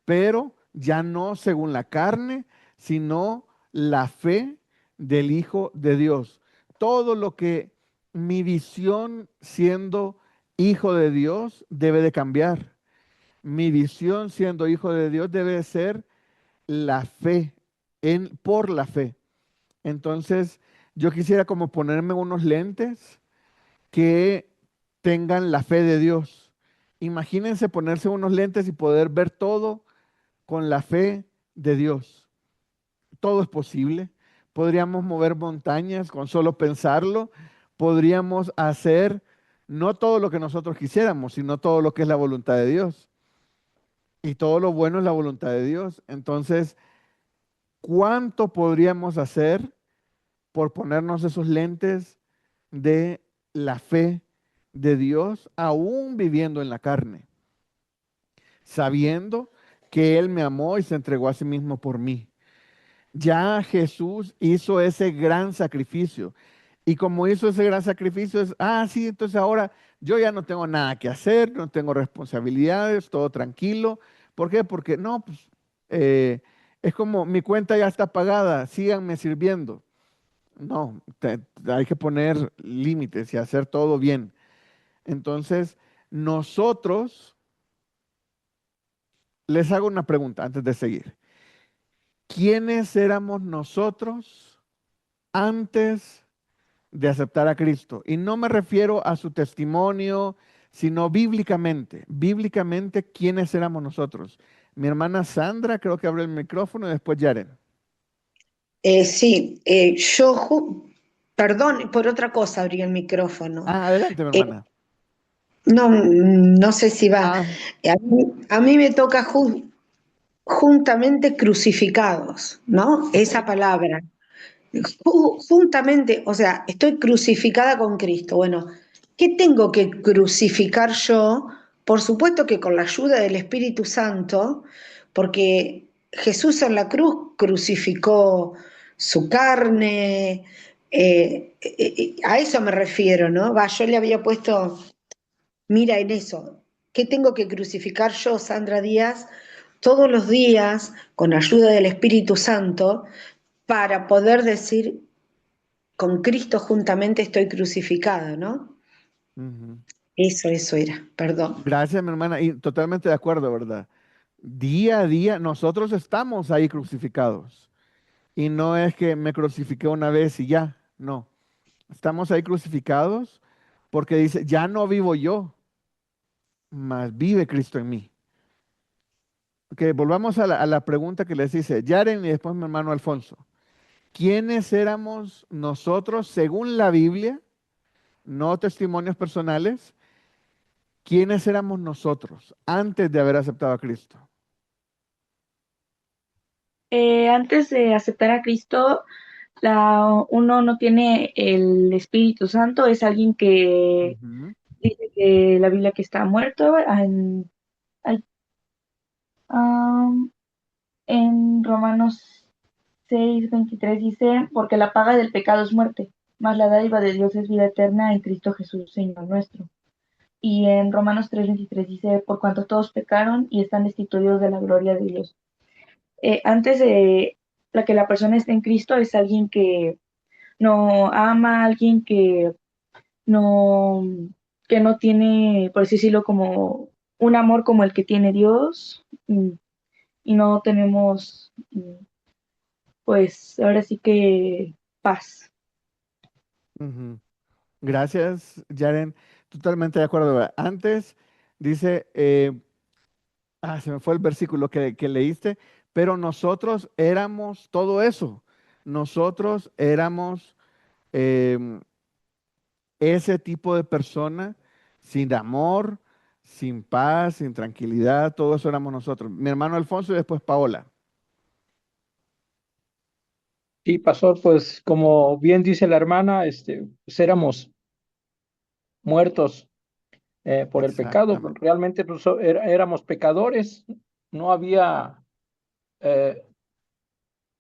Speaker 2: pero ya no según la carne, sino la fe del Hijo de Dios. Todo lo que mi visión siendo hijo de Dios debe de cambiar. Mi visión siendo hijo de Dios debe de ser la fe, por la fe. Entonces, yo quisiera como ponerme unos lentes que tengan la fe de Dios. Imagínense ponerse unos lentes y poder ver todo con la fe de Dios. Todo es posible. Podríamos mover montañas con solo pensarlo. Podríamos hacer no todo lo que nosotros quisiéramos, sino todo lo que es la voluntad de Dios. Y todo lo bueno es la voluntad de Dios. Entonces, ¿cuánto podríamos hacer por ponernos esos lentes de la fe de Dios, aún viviendo en la carne, sabiendo que Él me amó y se entregó a sí mismo por mí? Ya Jesús hizo ese gran sacrificio. Y como hizo ese gran sacrificio, sí, entonces ahora yo ya no tengo nada que hacer, no tengo responsabilidades, todo tranquilo. ¿Por qué? Porque no, pues es como mi cuenta ya está pagada, síganme sirviendo. No, hay que poner límites y hacer todo bien. Entonces, nosotros, les hago una pregunta antes de seguir. ¿Quiénes éramos nosotros antes de aceptar a Cristo? Y no me refiero a su testimonio, sino bíblicamente. Bíblicamente, ¿quiénes éramos nosotros? Mi hermana Sandra, creo que abre el micrófono y después Yaren.
Speaker 5: Sí, perdón, por otra cosa abrí el micrófono.
Speaker 2: Adelante, mi
Speaker 5: Eh,
Speaker 2: hermana.
Speaker 5: no, no sé si va.
Speaker 2: Ah,
Speaker 5: A mí me toca juntamente crucificados, ¿no? Esa
Speaker 2: ok.
Speaker 5: palabra. Juntamente, o sea, estoy crucificada con Cristo. Bueno, ¿qué tengo que crucificar yo? Por supuesto que con la ayuda del Espíritu Santo, porque Jesús en la cruz crucificó su carne, a eso me refiero, ¿no? Yo le había puesto, mira en eso, ¿qué tengo que crucificar yo, Sandra Díaz, todos los días con ayuda del Espíritu Santo para poder decir, con Cristo juntamente estoy crucificada, ¿no?
Speaker 2: Ujú.
Speaker 5: Eso era, perdón.
Speaker 2: Gracias, mi hermana. Y totalmente de acuerdo, ¿verdad? Día a día nosotros estamos ahí crucificados. Y no es que me crucifiqué una vez y ya, no. Estamos ahí crucificados porque dice, ya no vivo yo, mas vive Cristo en mí. Ok, volvamos a la pregunta que les hice Yaren y después mi hermano Alfonso. ¿Quiénes éramos nosotros según la Biblia, no testimonios personales? ¿Quiénes éramos nosotros antes de haber aceptado a Cristo?
Speaker 8: Antes de aceptar a Cristo, uno no tiene el Espíritu Santo, es alguien que
Speaker 2: Ujú,
Speaker 8: dice que la Biblia que está muerto. Ay, am, en Romanos 6:23 dice, porque la paga del pecado es muerte, mas la dádiva de Dios es vida eterna en Cristo Jesús, Señor nuestro. Y en Romanos 3:23 dice, por cuanto todos pecaron y están destituidos de la gloria de Dios. Antes de la que la persona esté en Cristo es alguien que no ama, alguien no, que no tiene, por así decirlo, como un amor como el que tiene Dios, y no tenemos, pues ahora sí que paz.
Speaker 2: ujú. Gracias, Yaren. Totalmente de acuerdo. ¿Verdad? Antes dice, se me fue el versículo que leíste, pero nosotros éramos todo eso. Nosotros éramos em, ese tipo de persona sin amor, sin paz, sin tranquilidad, todo eso éramos nosotros. Mi hermano Alfonso y después Paola.
Speaker 7: Sí, pastor, pues como bien dice la hermana, pues éramos muertos por el pecado.
Speaker 2: Exactamente.
Speaker 7: Realmente pues, éramos pecadores. No había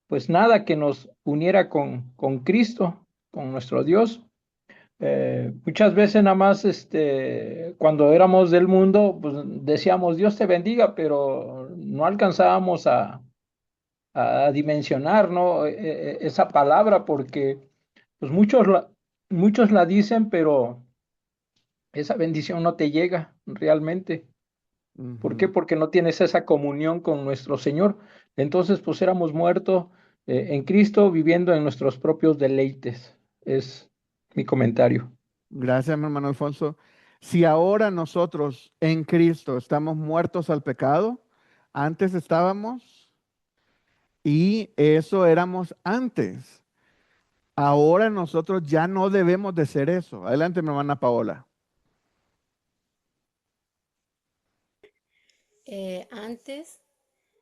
Speaker 7: pues nada que nos uniera con Cristo, con nuestro Dios. Muchas veces nada más cuando éramos del mundo, pues decíamos Dios te bendiga, pero no alcanzábamos a dimensionar, ¿no? Esa palabra, porque pues muchos la dicen, pero esa bendición no te llega realmente. ¿Por qué?
Speaker 2: Ujú.
Speaker 7: Porque no tienes esa comunión con nuestro Señor. Entonces, pues éramos muertos en Cristo, viviendo en nuestros propios deleites. Es mi comentario.
Speaker 2: Gracias, mi hermano Alfonso. Si ahora nosotros en Cristo estamos muertos al pecado, antes estábamos y eso éramos antes. Ahora nosotros ya no debemos de ser eso. Adelante, mi hermana Paola.
Speaker 9: Antes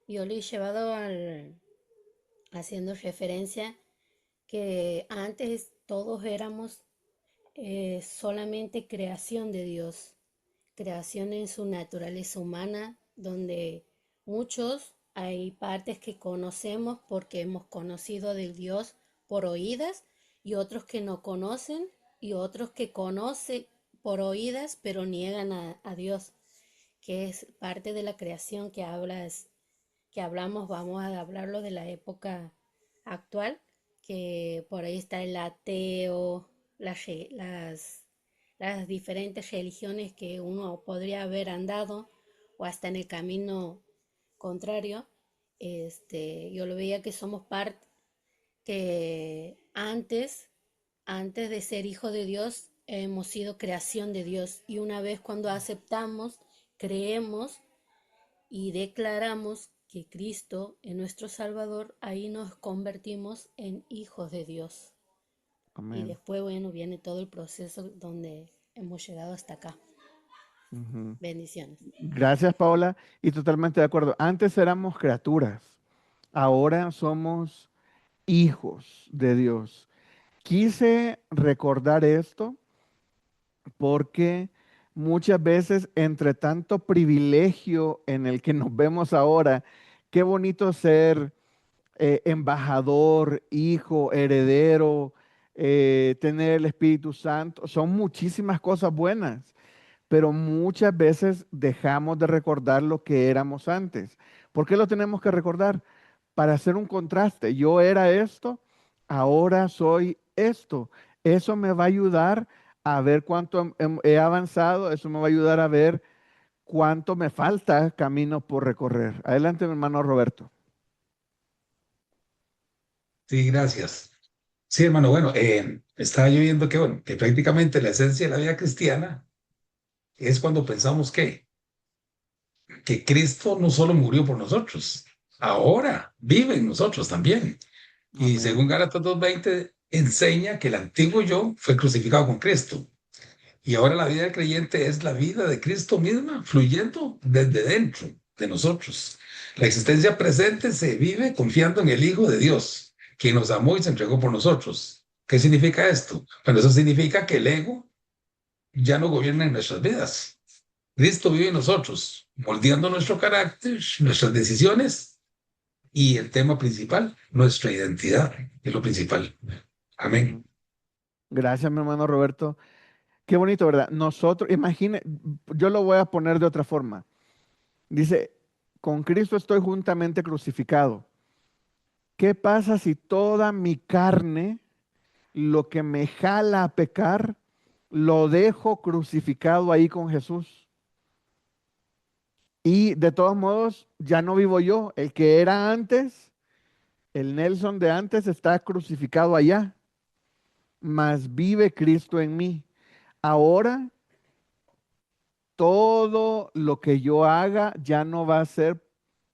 Speaker 9: yo le he llevado haciendo referencia que antes todos éramos solamente creación de Dios, creación en su naturaleza humana, donde muchos hay partes que conocemos porque hemos conocido del Dios por oídas y otros que no conocen y otros que conocen por oídas pero niegan a Dios, que es parte de la creación que hablamos, vamos a hablarlo de la época actual, que por ahí está el ateo, las diferentes religiones que uno podría haber andado o hasta en el camino contrario. Yo lo veía que somos parte, que antes de ser hijo de Dios, hemos sido creación de Dios. Y una vez cuando aceptamos, creemos y declaramos que Cristo es nuestro Salvador, ahí nos convertimos en hijos de Dios. Y
Speaker 2: Amén.
Speaker 9: después, bueno, viene todo el proceso donde hemos llegado hasta acá.
Speaker 2: Ujú.
Speaker 9: Bendiciones.
Speaker 2: Gracias, Paola. Y totalmente de acuerdo. Antes éramos criaturas, ahora somos hijos de Dios. Quise recordar esto porque muchas veces entre tanto privilegio en el que nos vemos ahora, qué bonito ser embajador, hijo, heredero, tener el Espíritu Santo, son muchísimas cosas buenas, pero muchas veces dejamos de recordar lo que éramos antes. ¿Por qué lo tenemos que recordar? Para hacer un contraste. Yo era esto, ahora soy esto. Eso me va a ayudar a ver cuánto he avanzado, eso me va a ayudar a ver cuánto me falta camino por recorrer. Adelante, mi hermano Roberto.
Speaker 6: Sí, gracias. Sí, hermano, bueno, estaba yo viendo que, bueno, que prácticamente la esencia de la vida cristiana es cuando pensamos que Cristo no solo murió por nosotros, ahora vive en nosotros también. Y
Speaker 2: Amén.
Speaker 6: según Gálatas 2:20 enseña que el antiguo yo fue crucificado con Cristo. Y ahora la vida del creyente es la vida de Cristo misma, fluyendo desde dentro de nosotros. La existencia presente se vive confiando en el Hijo de Dios, quien nos amó y se entregó por nosotros. ¿Qué significa esto? Bueno, eso significa que el ego ya no gobierna en nuestras vidas. Cristo vive en nosotros, moldeando nuestro carácter, nuestras decisiones y el tema principal, nuestra identidad, es lo principal. Amén.
Speaker 2: Ujú. Gracias, mi hermano Roberto. Qué bonito, ¿verdad? Nosotros, imagine, yo lo voy a poner de otra forma. Dice, con Cristo estoy juntamente crucificado. ¿Qué pasa si toda mi carne, lo que me jala a pecar, lo dejo crucificado ahí con Jesús? Y de todos modos, ya no vivo yo. El que era antes, el Nelson de antes, está crucificado allá, mas vive Cristo en mí. Ahora todo lo que yo haga ya no va a ser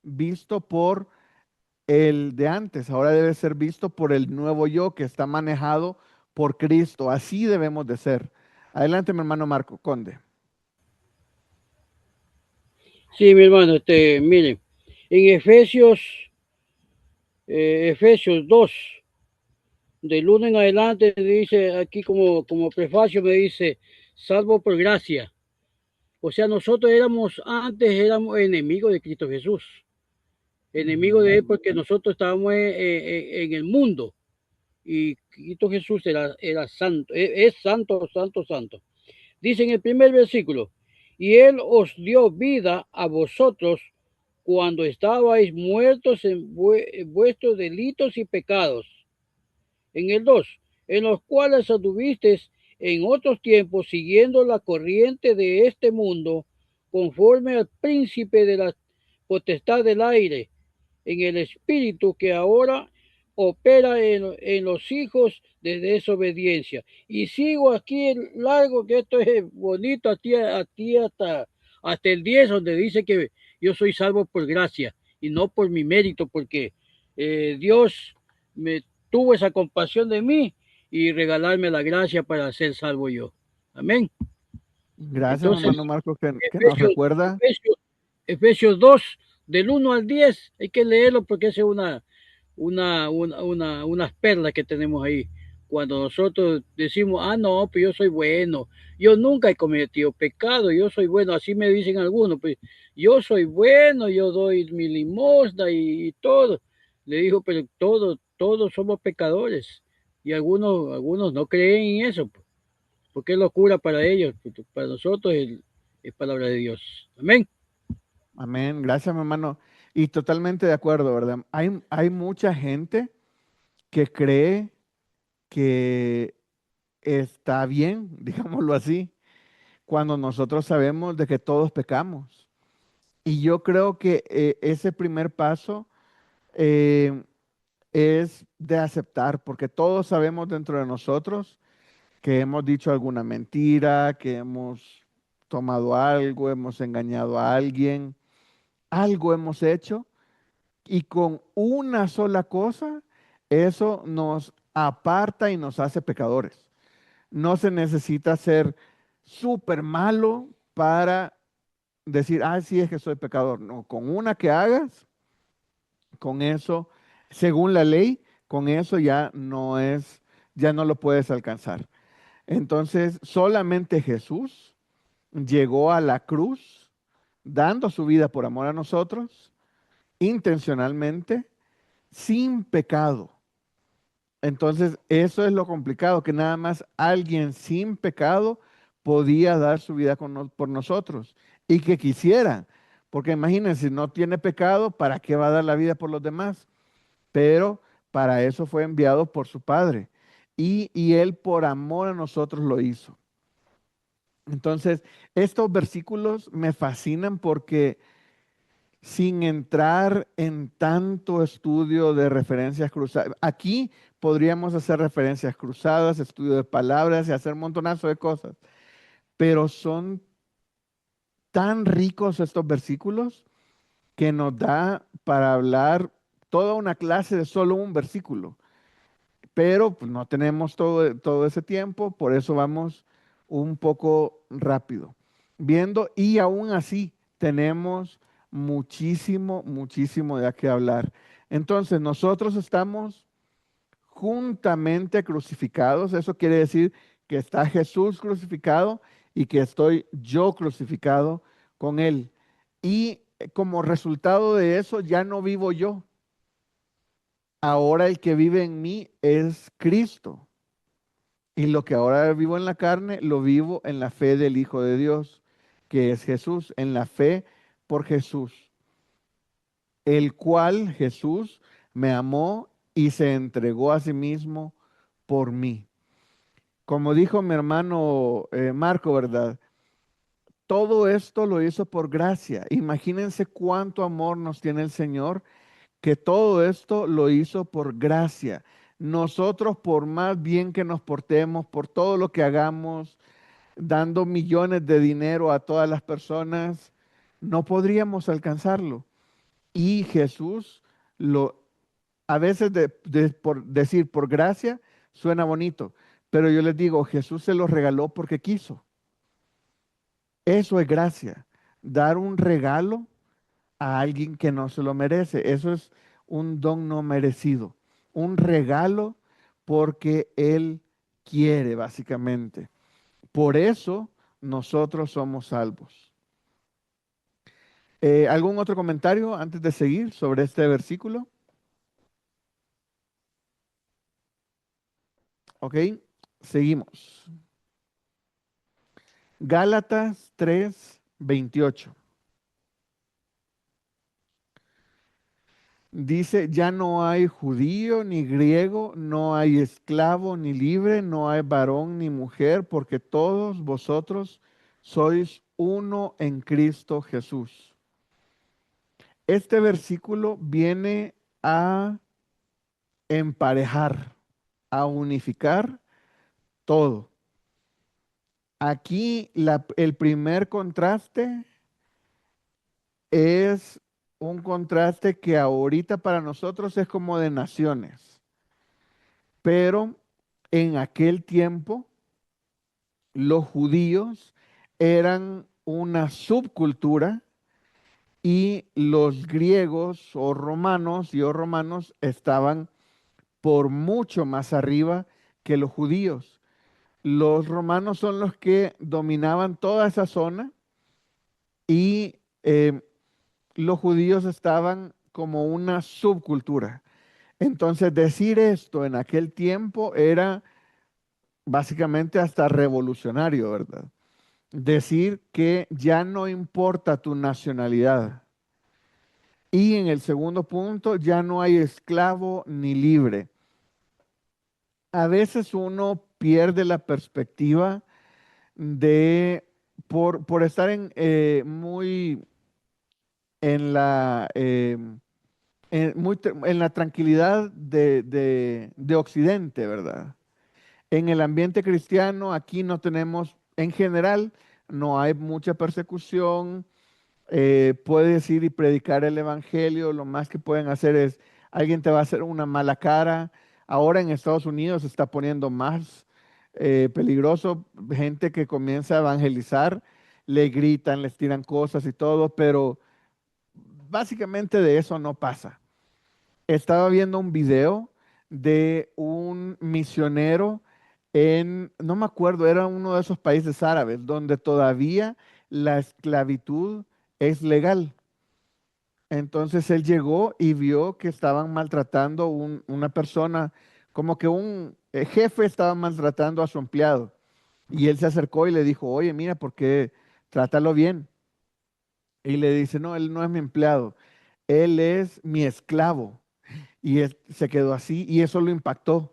Speaker 2: visto por el de antes, ahora debe ser visto por el nuevo yo que está manejado por Cristo. Así debemos de ser. Adelante, mi hermano Marco Conde.
Speaker 4: Sí, mi hermano, mire, en Efesios 2, del 1 en adelante, dice aquí como prefacio, me dice, salvo por gracia. O sea, nosotros éramos enemigos de Cristo Jesús, enemigos de Él porque nosotros estábamos en el mundo y Cristo Jesús era santo, es santo, santo, santo. Dice en el primer versículo, y Él os dio vida a vosotros cuando estabais muertos en vuestros delitos y pecados. En el 2, en los cuales anduvisteis en otros tiempos siguiendo la corriente de este mundo, conforme al príncipe de la potestad del aire, en el espíritu que ahora opera en los hijos de desobediencia. Y sigo aquí largo, que esto es bonito, aquí hasta el 10, donde dice que yo soy salvo por gracia y no por mi mérito, porque Dios me tuvo esa compasión de mí y regalarme la gracia para ser salvo yo. Amén.
Speaker 2: Gracias,
Speaker 4: Entonces,
Speaker 2: hermano Marcos, que nos recuerda.
Speaker 4: Efesios 2, del 1 al 10, hay que leerlo porque esa es unas perlas que tenemos ahí. Cuando nosotros decimos, no, pues yo soy bueno, yo nunca he cometido pecado, yo soy bueno, así me dicen algunos, pues yo soy bueno, yo doy mi limosna y todo. Le dijo, pero todos somos pecadores y algunos no creen en eso, pues, porque es locura para ellos, para nosotros es palabra de Dios. Amén.
Speaker 2: Amén. Gracias, mi hermano. Y totalmente de acuerdo, ¿verdad? Hay mucha gente que cree que está bien, digámoslo así, cuando nosotros sabemos de que todos pecamos. Y yo creo que ese primer paso eh, es de aceptar, porque todos sabemos dentro de nosotros que hemos dicho alguna mentira, que hemos tomado algo, hemos engañado a alguien, algo hemos hecho, y con una sola cosa, eso nos aparta y nos hace pecadores. No se necesita ser súper malo para decir, sí es que soy pecador. No, con una que hagas, con eso, según la ley, con eso ya no lo puedes alcanzar. Entonces, solamente Jesús llegó a la cruz dando su vida por amor a nosotros, intencionalmente, sin pecado. Entonces, eso es lo complicado, que nada más alguien sin pecado podía dar su vida por nosotros y que quisiera, porque imagínense, si no tiene pecado, ¿para qué va a dar la vida por los demás? Pero para eso fue enviado por su Padre y Él por amor a nosotros lo hizo. Entonces, estos versículos me fascinan porque sin entrar en tanto estudio de referencias cruzadas, aquí podríamos hacer referencias cruzadas, estudio de palabras y hacer un montonazo de cosas, pero son tan ricos estos versículos que nos da para hablar toda una clase de solo un versículo. Pero pues, no tenemos todo ese tiempo, por eso vamos un poco rápido viendo, y aún así tenemos muchísimo, muchísimo de qué hablar. Entonces, nosotros estamos juntamente crucificados, eso quiere decir que está Jesús crucificado y que estoy yo crucificado con él. Y como resultado de eso, ya no vivo yo. Ahora el que vive en mí es Cristo. Y lo que ahora vivo en la carne, lo vivo en la fe del Hijo de Dios, que es Jesús, en la fe por Jesús, el cual Jesús me amó y se entregó a sí mismo por mí. Como dijo mi hermano Marco, ¿verdad? Todo esto lo hizo por gracia. Imagínense cuánto amor nos tiene el Señor, que todo esto lo hizo por gracia. Nosotros, por más bien que nos portemos, por todo lo que hagamos, dando millones de dinero a todas las personas, no podríamos alcanzarlo. Y Jesús, a veces por decir por gracia, suena bonito, pero yo les digo, Jesús se lo regaló porque quiso. Eso es gracia, dar un regalo a alguien que no se lo merece. Eso es un don no merecido, un regalo porque Él quiere, básicamente. Por eso nosotros somos salvos. ¿Algún otro comentario antes de seguir sobre este versículo? Ok, seguimos. Gálatas 3:28. Dice, ya no hay judío ni griego, no hay esclavo ni libre, no hay varón ni mujer, porque todos vosotros sois uno en Cristo Jesús. Este versículo viene a emparejar, a unificar todo. Aquí el primer contraste es un contraste que ahorita para nosotros es como de naciones, pero en aquel tiempo los judíos eran una subcultura y los griegos o romanos estaban por mucho más arriba que los judíos. Los romanos son los que dominaban toda esa zona y los judíos estaban como una subcultura. Entonces decir esto en aquel tiempo era básicamente hasta revolucionario, ¿verdad? Decir que ya no importa tu nacionalidad. Y en el segundo punto, ya no hay esclavo ni libre. A veces uno pierde la perspectiva de, por estar muy en la, en la tranquilidad de Occidente, ¿verdad? En el ambiente cristiano, aquí no tenemos, en general, no hay mucha persecución. Puedes ir y predicar el evangelio. Lo más que pueden hacer es, alguien te va a hacer una mala cara. Ahora en Estados Unidos se está poniendo más peligroso. Gente que comienza a evangelizar, le gritan, les tiran cosas y todo, pero básicamente de eso no pasa. Estaba viendo un video de un misionero no me acuerdo, era uno de esos países árabes donde todavía la esclavitud es legal. Entonces él llegó y vio que estaban maltratando una persona, como que un jefe estaba maltratando a su empleado. Y él se acercó y le dijo, oye, mira, ¿por qué? Trátalo bien. Y le dice, no, él no es mi empleado, él es mi esclavo. Y él se quedó así y eso lo impactó.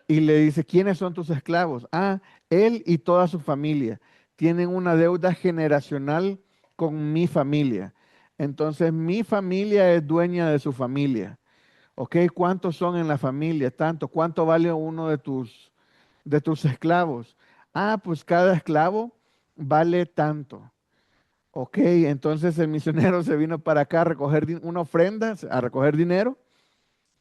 Speaker 2: Y le dice, ¿quiénes son tus esclavos? Ah, él y toda su familia tienen una deuda generacional con mi familia. Entonces mi familia es dueña de su familia. ¿Ok? ¿Cuántos son en la familia? Tanto. ¿Cuánto vale uno de tus esclavos? Ah, pues cada esclavo vale tanto. Ok, entonces el misionero se vino para acá a recoger una ofrenda, a recoger dinero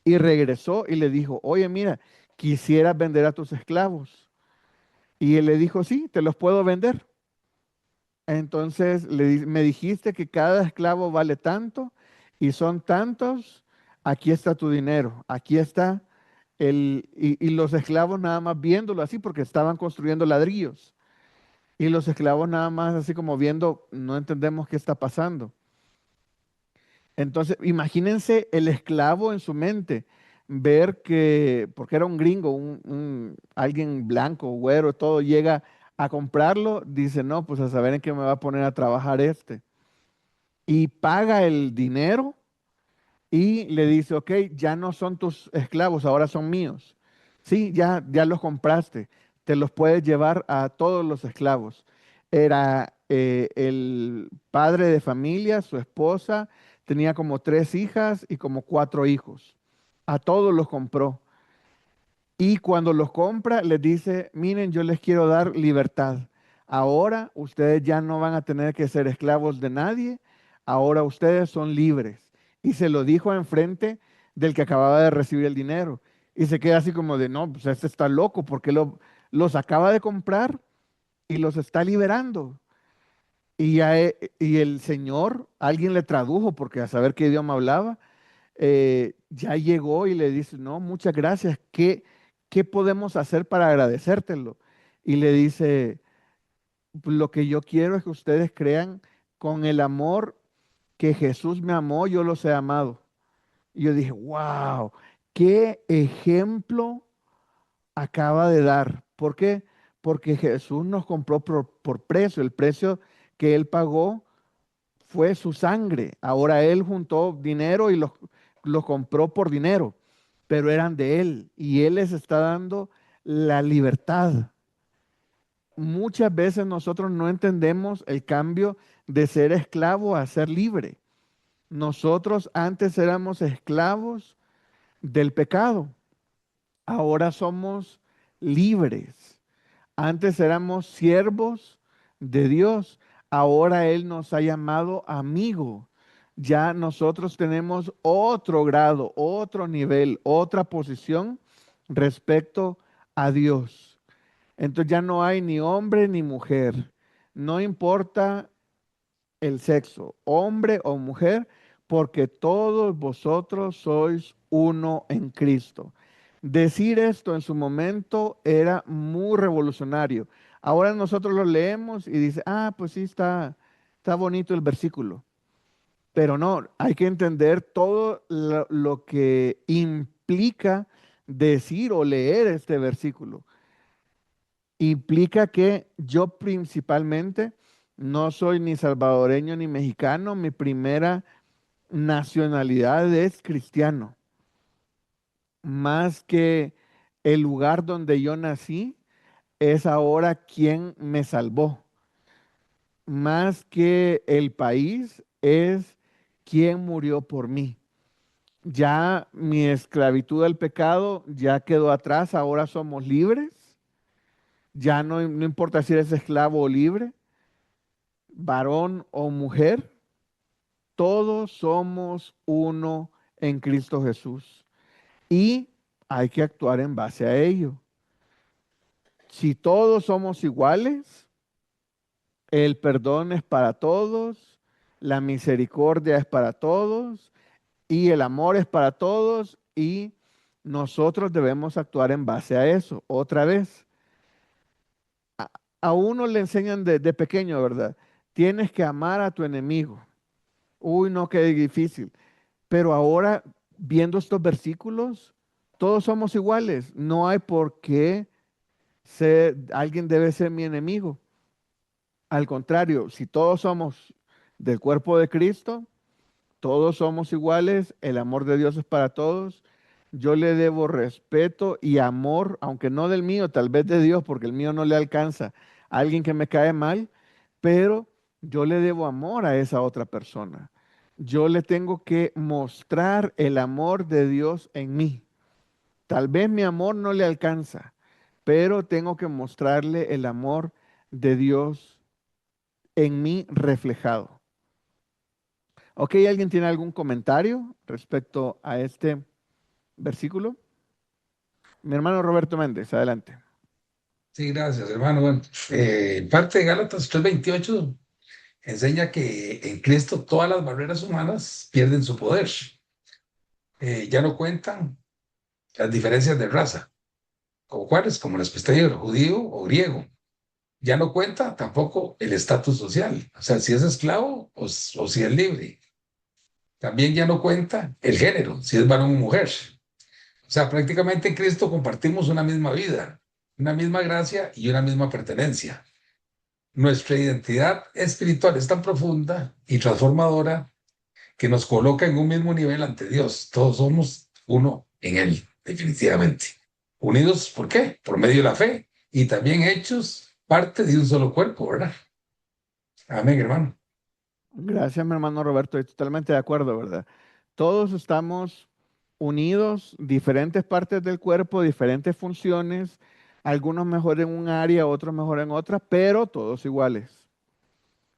Speaker 2: y regresó y le dijo, oye, mira, quisieras vender a tus esclavos. Y él le dijo, sí, te los puedo vender. Entonces me dijiste que cada esclavo vale tanto y son tantos, aquí está tu dinero, aquí está y los esclavos nada más viéndolo así porque estaban construyendo ladrillos. Y los esclavos nada más así como viendo, no entendemos qué está pasando. Entonces, imagínense el esclavo en su mente, ver que, porque era un gringo, alguien blanco, güero, todo, llega a comprarlo, dice, no, pues a saber en qué me va a poner a trabajar este. Y paga el dinero y le dice, ok, ya no son tus esclavos, ahora son míos. Sí, ya los compraste, te los puedes llevar a todos los esclavos. Era el padre de familia, su esposa, tenía como 3 hijas y como 4 hijos. A todos los compró. Y cuando los compra, les dice, miren, yo les quiero dar libertad. Ahora ustedes ya no van a tener que ser esclavos de nadie, ahora ustedes son libres. Y se lo dijo enfrente del que acababa de recibir el dinero. Y se queda así como de, no, pues este está loco porque los acaba de comprar y los está liberando. Y el Señor, alguien le tradujo porque a saber qué idioma hablaba, ya llegó y le dice, no, muchas gracias, ¿qué podemos hacer para agradecértelo? Y le dice, lo que yo quiero es que ustedes crean con el amor que Jesús me amó, yo los he amado. Y yo dije, wow, qué ejemplo acaba de dar. ¿Por qué? Porque Jesús nos compró por precio. El precio que Él pagó fue su sangre. Ahora Él juntó dinero y los compró por dinero, pero eran de Él y Él les está dando la libertad. Muchas veces nosotros no entendemos el cambio de ser esclavo a ser libre. Nosotros antes éramos esclavos del pecado, ahora somos libres. Antes éramos siervos de Dios, ahora Él nos ha llamado amigo. Ya nosotros tenemos otro grado, otro nivel, otra posición respecto a Dios. Entonces ya no hay ni hombre ni mujer. No importa el sexo, hombre o mujer, porque todos vosotros sois uno en Cristo. Decir esto en su momento era muy revolucionario. Ahora nosotros lo leemos y dice, ah, pues sí, está bonito el versículo. Pero no, hay que entender todo lo que implica decir o leer este versículo. Implica que yo principalmente no soy ni salvadoreño ni mexicano, mi primera nacionalidad es cristiano. Más que el lugar donde yo nací, es ahora quien me salvó. Más que el país, es quien murió por mí. Ya mi esclavitud al pecado ya quedó atrás, ahora somos libres. Ya no importa si eres esclavo o libre, varón o mujer, todos somos uno en Cristo Jesús. Y hay que actuar en base a ello. Si todos somos iguales, el perdón es para todos, la misericordia es para todos y el amor es para todos y nosotros debemos actuar en base a eso. Otra vez, a, a uno le enseñan de pequeño, ¿verdad? Tienes que amar a tu enemigo. Uy, no, qué difícil. Pero ahora, viendo estos versículos, todos somos iguales. No hay por qué alguien debe ser mi enemigo. Al contrario, si todos somos del cuerpo de Cristo, todos somos iguales, el amor de Dios es para todos. Yo le debo respeto y amor, aunque no del mío, tal vez de Dios, porque el mío no le alcanza a alguien que me cae mal, pero yo le debo amor a esa otra persona. Yo le tengo que mostrar el amor de Dios en mí. Tal vez mi amor no le alcanza, pero tengo que mostrarle el amor de Dios en mí reflejado. Ok, ¿alguien tiene algún comentario respecto a este versículo? Mi hermano Roberto Méndez, adelante.
Speaker 6: Sí, gracias, hermano. Bueno, parte de Gálatas 3:28 enseña que en Cristo todas las barreras humanas pierden su poder. Ya no cuentan las diferencias de raza, como cuáles, como las pestañas, judío o griego. Ya no cuenta tampoco el estatus social, o sea, si es esclavo o si es libre. También ya no cuenta el género, si es varón o mujer. O sea, prácticamente en Cristo compartimos una misma vida, una misma gracia y una misma pertenencia. Nuestra identidad espiritual es tan profunda y transformadora que nos coloca en un mismo nivel ante Dios. Todos somos uno en Él, definitivamente. Unidos, ¿por qué? Por medio de la fe y también hechos parte de un solo cuerpo, ¿verdad? Amén, hermano.
Speaker 2: Gracias, mi hermano Roberto. Estoy totalmente de acuerdo, ¿verdad? Todos estamos unidos, diferentes partes del cuerpo, diferentes funciones, algunos mejor en un área, otros mejor en otra, pero todos iguales.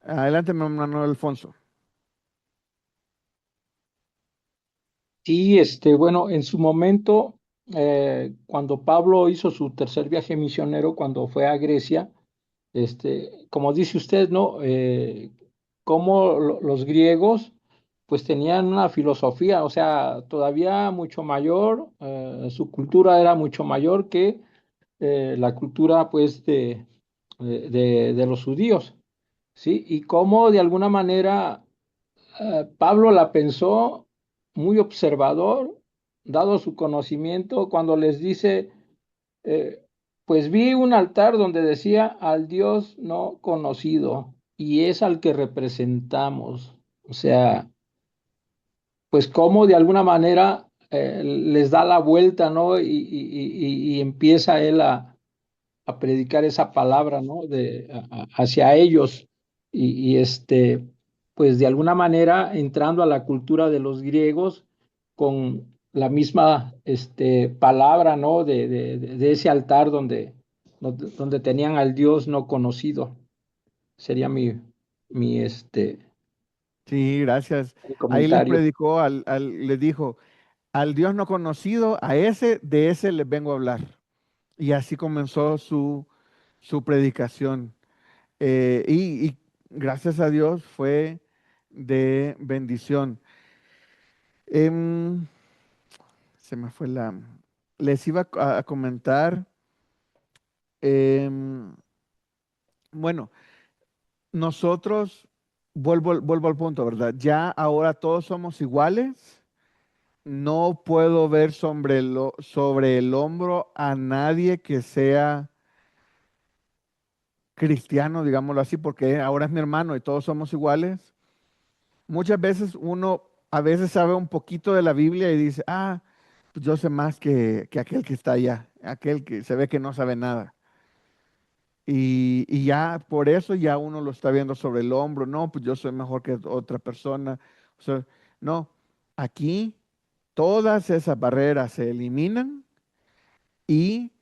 Speaker 2: Adelante, mi hermano Alfonso.
Speaker 7: Sí, bueno, en su momento, cuando Pablo hizo su tercer viaje misionero, cuando fue a Grecia, como dice usted, ¿no? Cómo los griegos, pues tenían una filosofía, o sea, todavía mucho mayor, su cultura era mucho mayor que la cultura, pues, de los judíos, ¿sí? Y cómo de alguna manera Pablo la pensó muy observador, dado su conocimiento, cuando les dice, pues vi un altar donde decía al Dios no conocido y es al que representamos. O sea, pues cómo de alguna manera les da la vuelta, ¿no? Y empieza él a predicar esa palabra, ¿no? Hacia ellos y pues de alguna manera entrando a la cultura de los griegos con la misma palabra, ¿no? De ese altar donde tenían al Dios no conocido. Sería
Speaker 2: Sí, gracias.
Speaker 7: mi
Speaker 2: Ahí les
Speaker 7: comentario.
Speaker 2: predicó, les dijo, al Dios no conocido, de ese les vengo a hablar. Y así comenzó su predicación. Y gracias a Dios fue de bendición. Em, se me fue les iba a comentar, em, bueno, nosotros, vuelvo al punto, ¿verdad? Ya ahora todos somos iguales. No puedo ver sobre el hombro a nadie que sea cristiano, digámoslo así, porque ahora es mi hermano y todos somos iguales. Muchas veces uno a veces sabe un poquito de la Biblia y dice, pues yo sé más que aquel que está allá, aquel que se ve que no sabe nada. Y ya por eso ya uno lo está viendo sobre el hombro, no, pues yo soy mejor que otra persona. O sea, no, aquí todas esas barreras se eliminan y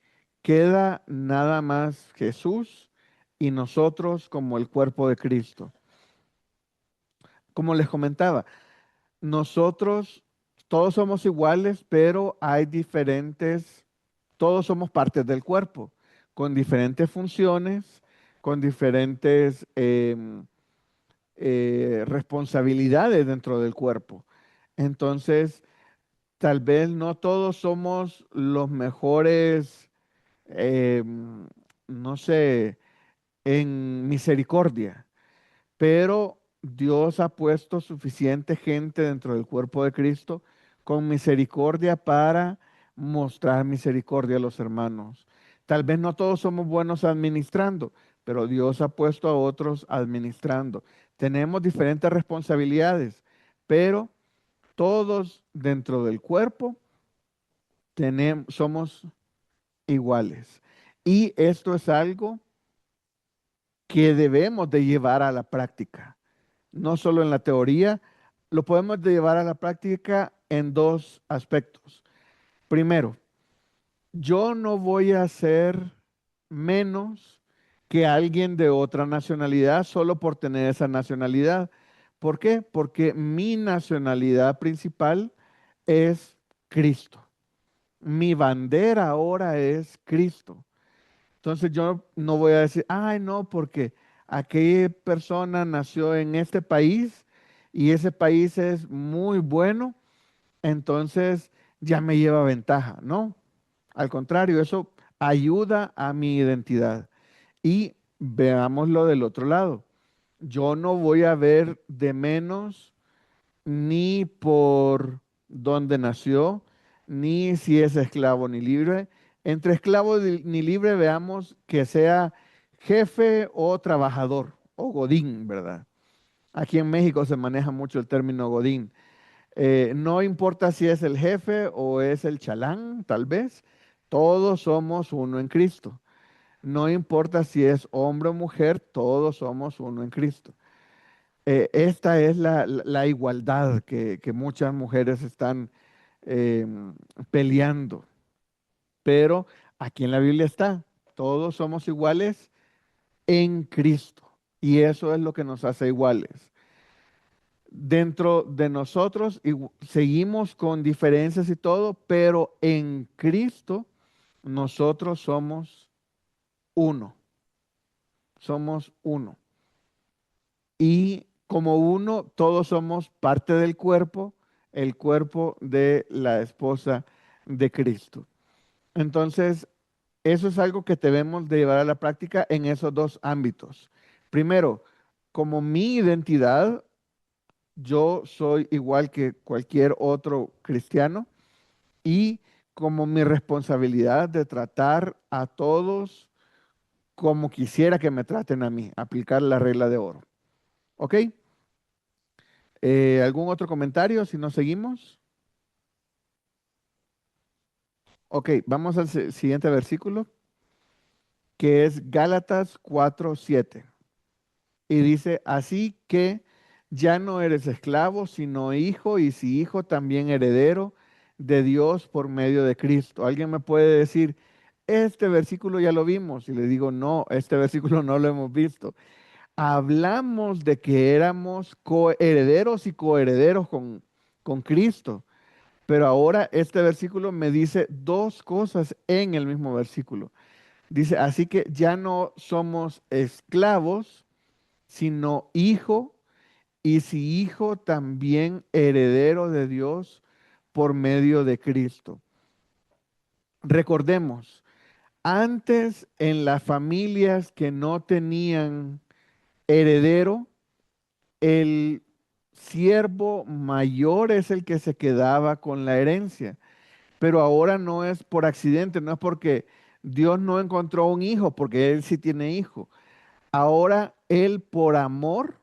Speaker 2: queda nada más Jesús y nosotros como el cuerpo de Cristo. Como les comentaba, nosotros todos somos iguales, pero hay diferentes, todos somos partes del cuerpo, con diferentes funciones, con diferentes responsabilidades dentro del cuerpo. Entonces, tal vez no todos somos los mejores, no sé, en misericordia, pero Dios ha puesto suficiente gente dentro del cuerpo de Cristo con misericordia para mostrar misericordia a los hermanos. Tal vez no todos somos buenos administrando, pero Dios ha puesto a otros administrando. Tenemos diferentes responsabilidades, pero todos dentro del cuerpo somos iguales. Y esto es algo que debemos de llevar a la práctica, no solo en la teoría, lo podemos llevar a la práctica en dos aspectos. Primero, yo no voy a ser menos que alguien de otra nacionalidad solo por tener esa nacionalidad. ¿Por qué? Porque mi nacionalidad principal es Cristo. Mi bandera ahora es Cristo. Entonces yo no voy a decir, ay, no, porque aquella persona nació en este país y ese país es muy bueno, entonces ya me lleva ventaja. No, al contrario, eso ayuda a mi identidad. Y veámoslo del otro lado. Yo no voy a ver de menos ni por dónde nació, ni si es esclavo ni libre. Entre esclavo ni libre veamos que sea jefe o trabajador o godín, ¿verdad? Aquí en México se maneja mucho el término godín. No importa si es el jefe o es el chalán, tal vez, todos somos uno en Cristo. No importa si es hombre o mujer, todos somos uno en Cristo. Esta es la igualdad que muchas mujeres están eh, peleando. Pero aquí en la Biblia está, todos somos iguales en Cristo. Y eso es lo que nos hace iguales. Dentro de nosotros seguimos con diferencias y todo, pero en Cristo nosotros somos uno. Somos uno. Y como uno, todos somos parte del cuerpo, el cuerpo de la esposa de Cristo. Entonces, eso es algo que debemos de llevar a la práctica en esos dos ámbitos. Primero, como mi identidad, yo soy igual que cualquier otro cristiano y como mi responsabilidad de tratar a todos como quisiera que me traten a mí, aplicar la regla de oro. ¿Ok? ¿Algún otro comentario si no seguimos? Ok, vamos al siguiente versículo, que es Gálatas 4:7. Y dice, así que ya no eres esclavo, sino hijo, y si hijo, también heredero de Dios por medio de Cristo. ¿Alguien me puede decir, este versículo ya lo vimos? Y le digo, no, este versículo no lo hemos visto. Hablamos de que éramos coherederos y coherederos con Cristo, pero ahora este versículo me dice dos cosas en el mismo versículo. Dice, así que ya no somos esclavos, sino hijo, y si hijo, también heredero de Dios por medio de Cristo. Recordemos, antes en las familias que no tenían heredero, el siervo mayor es el que se quedaba con la herencia, pero ahora no es por accidente, no es porque Dios no encontró un hijo, porque Él sí tiene hijo. Ahora Él por amor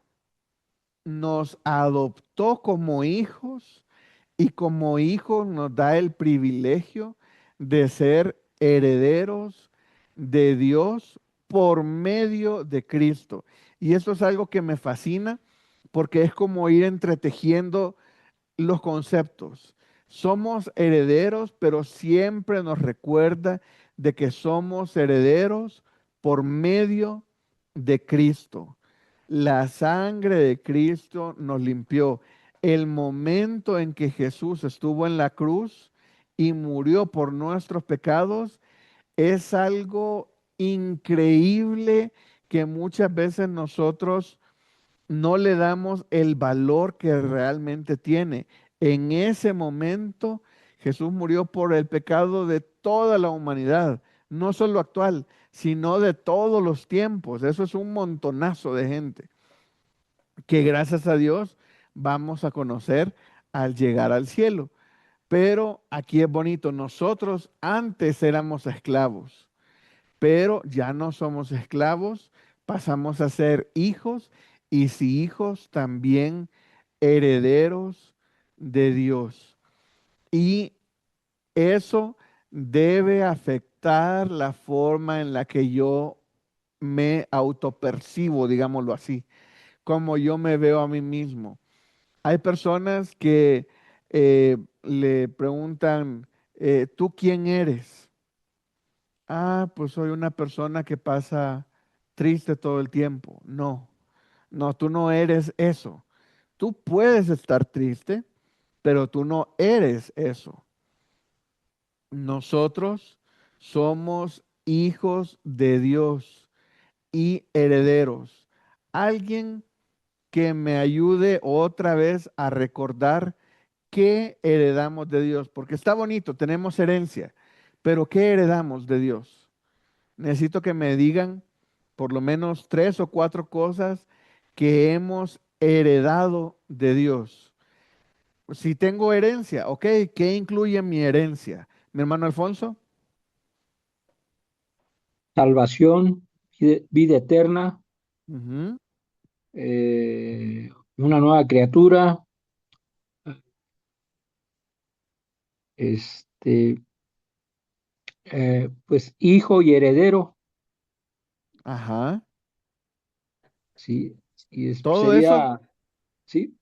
Speaker 2: nos adoptó como hijos y como hijos nos da el privilegio de ser herederos de Dios por medio de Cristo. Y eso es algo que me fascina porque es como ir entretejiendo los conceptos. Somos herederos, pero siempre nos recuerda de que somos herederos por medio de Cristo. La sangre de Cristo nos limpió. El momento en que Jesús estuvo en la cruz y murió por nuestros pecados es algo increíble que muchas veces nosotros no le damos el valor que realmente tiene. En ese momento Jesús murió por el pecado de toda la humanidad, no solo actual, sino de todos los tiempos. Eso es un montonazo de gente que gracias a Dios vamos a conocer al llegar al cielo. Pero aquí es bonito, nosotros antes éramos esclavos, pero ya no somos esclavos, pasamos a ser hijos y si hijos también herederos de Dios. Y eso debe afectar la forma en la que yo me autopercibo, digámoslo así, como yo me veo a mí mismo. Hay personas que le preguntan, ¿tú quién eres? Ah, pues soy una persona que pasa triste todo el tiempo. No, no, tú no eres eso. Tú puedes estar triste, pero tú no eres eso. Nosotros somos hijos de Dios y herederos. Alguien que me ayude otra vez a recordar qué heredamos de Dios, porque está bonito, tenemos herencia, pero ¿qué heredamos de Dios? Necesito que me digan por lo menos tres o cuatro cosas que hemos heredado de Dios. Si tengo herencia, ok, ¿qué incluye mi herencia? Mi hermano Alfonso.
Speaker 7: Salvación, vida eterna,
Speaker 2: Ujú.
Speaker 7: una nueva criatura, este, pues hijo y heredero,
Speaker 2: Ajá.
Speaker 7: ¿sí? Y
Speaker 2: Todo eso,
Speaker 7: sería, ¿sí?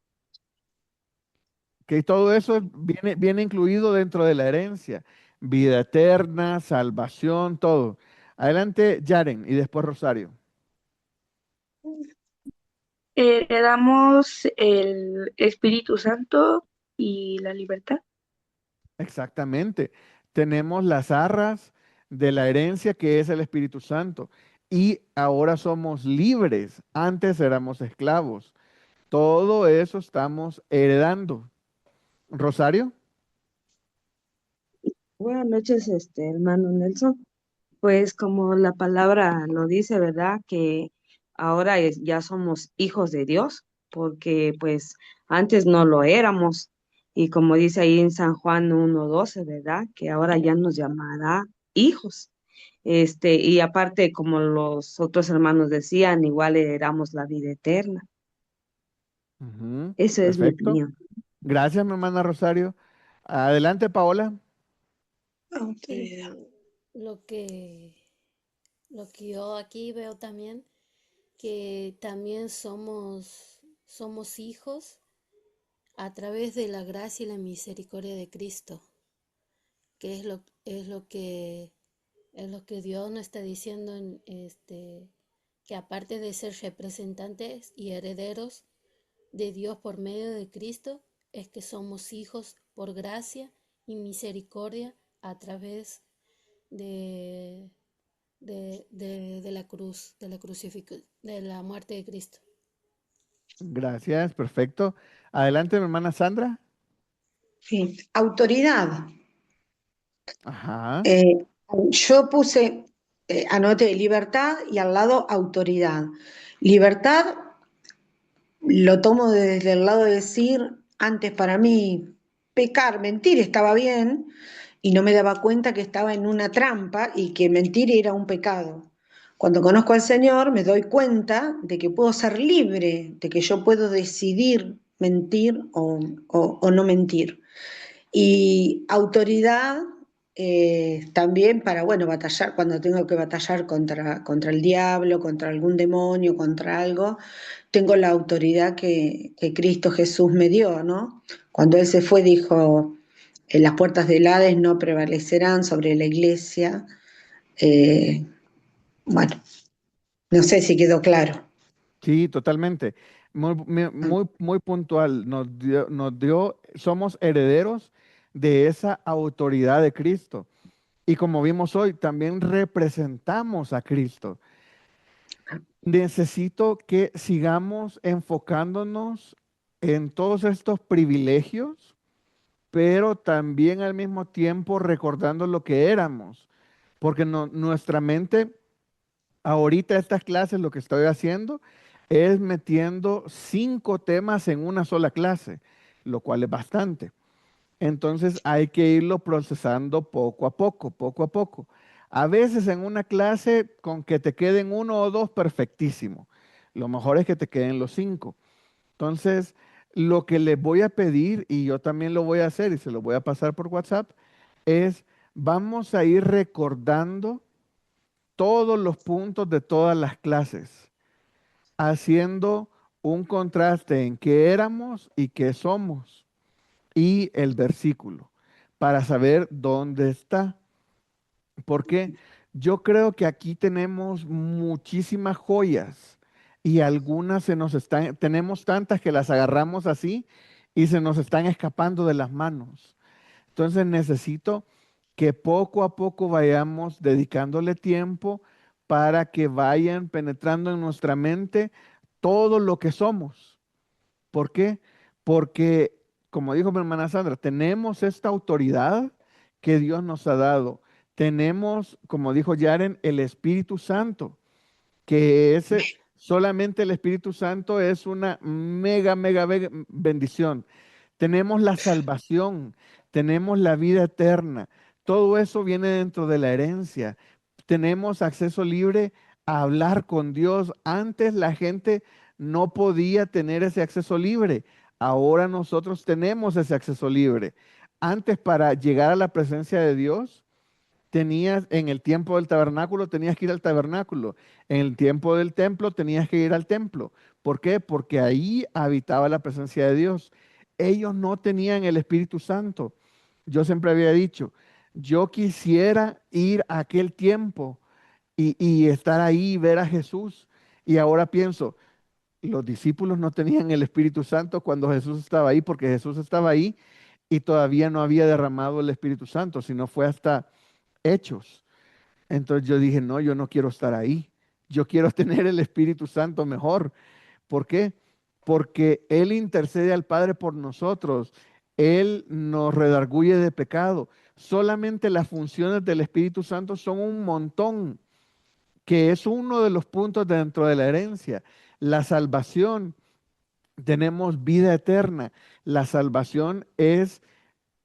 Speaker 2: que todo eso viene incluido dentro de la herencia. Vida eterna, salvación, todo. Adelante, Yaren, y después Rosario.
Speaker 8: Heredamos el Espíritu Santo y la libertad.
Speaker 2: Exactamente. Tenemos las arras de la herencia que es el Espíritu Santo. Y ahora somos libres. Antes éramos esclavos. Todo eso estamos heredando. Rosario.
Speaker 10: Buenas noches, hermano Nelson. Pues como la palabra lo dice, ¿verdad? Que ahora ya somos hijos de Dios, porque pues antes no lo éramos. Y como dice ahí en San Juan 1:12, ¿verdad? Que ahora ya nos llamará hijos. Y aparte, como los otros hermanos decían, igual heredamos la vida eterna.
Speaker 2: Ujú,
Speaker 10: Eso es mi
Speaker 2: perfecto.
Speaker 10: opinión.
Speaker 2: Gracias, mi hermana Rosario. Adelante, Paola.
Speaker 5: Autoridad.
Speaker 9: Lo que, lo que yo aquí veo también, que también somos hijos a través de la gracia y la misericordia de Cristo, que es lo que Dios nos está diciendo que aparte de ser representantes y herederos de Dios por medio de Cristo, es que somos hijos por gracia y misericordia a través de, de la cruz, de la muerte de Cristo.
Speaker 2: Gracias, perfecto. Adelante, mi hermana Sandra.
Speaker 5: Sí, autoridad.
Speaker 2: Ajá.
Speaker 5: Yo puse, anoté libertad y al lado autoridad. Libertad lo tomo desde el lado de decir, antes para mí pecar, mentir estaba bien y no me daba cuenta que estaba en una trampa y que mentir era un pecado. Cuando conozco al Señor me doy cuenta de que puedo ser libre, de que yo puedo decidir mentir o no mentir. Y autoridad también para, bueno, batallar, cuando tengo que batallar contra el diablo, contra algún demonio, contra algo, tengo la autoridad que Cristo Jesús me dio, ¿no? Cuando Él se fue dijo, las puertas del Hades no prevalecerán sobre la iglesia. Eh, bueno, no sé si quedó claro.
Speaker 2: Sí, totalmente. Muy puntual. Somos herederos de esa autoridad de Cristo. Y como vimos hoy, también representamos a Cristo. Necesito que sigamos enfocándonos en todos estos privilegios, pero también al mismo tiempo recordando lo que éramos, porque nuestra mente, ahorita estas clases lo que estoy haciendo es metiendo 5 temas en una sola clase, lo cual es bastante. Entonces hay que irlo procesando poco a poco, poco a poco. A veces en una clase con que te queden 1 o 2, perfectísimo. Lo mejor es que te queden los 5. Entonces, lo que les voy a pedir, y yo también lo voy a hacer y se lo voy a pasar por WhatsApp, es vamos a ir recordando todos los puntos de todas las clases, haciendo un contraste en qué éramos y qué somos y el versículo para saber dónde está. Porque yo creo que aquí tenemos muchísimas joyas y algunas tenemos tantas que las agarramos así y se nos están escapando de las manos. Entonces necesito que poco a poco vayamos dedicándole tiempo para que vayan penetrando en nuestra mente todo lo que somos. ¿Por qué? Porque, como dijo mi hermana Sandra, tenemos esta autoridad que Dios nos ha dado. Tenemos, como dijo Yaren, el Espíritu Santo, que solamente el Espíritu Santo es una mega bendición. Tenemos la salvación, tenemos la vida eterna. Todo eso viene dentro de la herencia. Tenemos acceso libre a hablar con Dios. Antes la gente no podía tener ese acceso libre. Ahora nosotros tenemos ese acceso libre. Antes, para llegar a la presencia de Dios, en el tiempo del tabernáculo tenías que ir al tabernáculo. En el tiempo del templo tenías que ir al templo. ¿Por qué? Porque ahí habitaba la presencia de Dios. Ellos no tenían el Espíritu Santo. Yo siempre había dicho, yo quisiera ir a aquel tiempo y estar ahí y ver a Jesús. Y ahora pienso, los discípulos no tenían el Espíritu Santo cuando Jesús estaba ahí, porque Jesús estaba ahí y todavía no había derramado el Espíritu Santo, sino fue hasta Hechos. Entonces yo dije, no, yo no quiero estar ahí. Yo quiero tener el Espíritu Santo mejor. ¿Por qué? Porque Él intercede al Padre por nosotros. Él nos redarguye de pecado. Solamente las funciones del Espíritu Santo son un montón, que es uno de los puntos dentro de la herencia. La salvación, tenemos vida eterna. La salvación es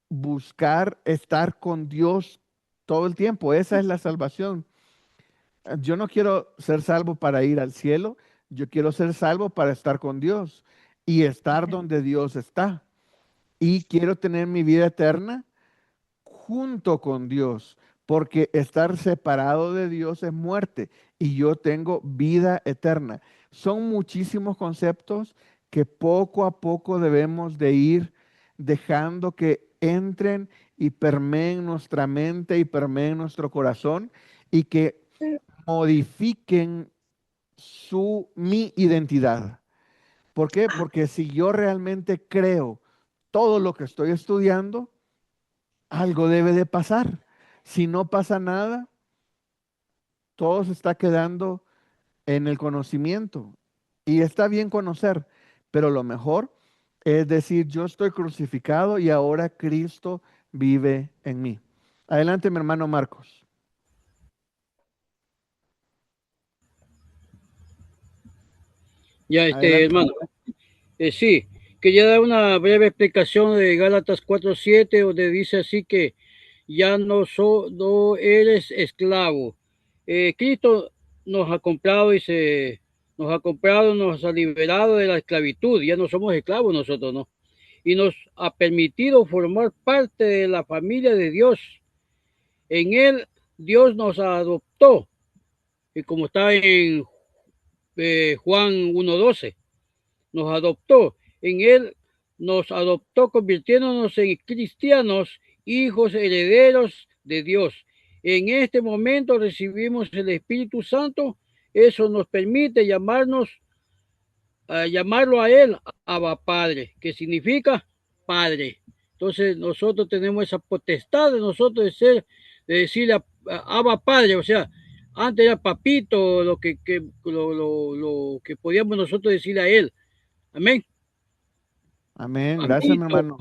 Speaker 2: buscar estar con Dios todo el tiempo. Esa es la salvación. Yo no quiero ser salvo para ir al cielo, yo quiero ser salvo para estar con Dios y estar donde Dios está. Y quiero tener mi vida eterna junto con Dios, porque estar separado de Dios es muerte y yo tengo vida eterna. Son muchísimos conceptos que poco a poco debemos de ir dejando que entren y permeen nuestra mente y permeen nuestro corazón y que modifiquen mi identidad. ¿Por qué? Porque si yo realmente creo todo lo que estoy estudiando, algo debe de pasar. Si no pasa nada, todo se está quedando en el conocimiento. Y está bien conocer, pero lo mejor es decir, yo estoy crucificado y ahora Cristo vive en mí. Adelante, mi hermano Marcos.
Speaker 4: Ya,
Speaker 2: Adelante.
Speaker 4: hermano. Sí, quería dar una breve explicación de Gálatas 4:7, donde dice así que ya no eres esclavo. Cristo nos ha comprado nos ha liberado de la esclavitud. Ya no somos esclavos nosotros, ¿no? Y nos ha permitido formar parte de la familia de Dios. En Él, Dios nos adoptó, y como está en Juan 1:12, nos adoptó. En Él nos adoptó convirtiéndonos en cristianos, hijos herederos de Dios. En este momento recibimos el Espíritu Santo. Eso nos permite llamarlo a Él Abba Padre, que significa Padre. Entonces nosotros tenemos esa potestad de nosotros de decirle a Abba Padre, o sea, antes era papito, lo que podíamos nosotros decirle a Él. Amén.
Speaker 2: Amén. Gracias, mi
Speaker 4: Papito,
Speaker 2: hermano.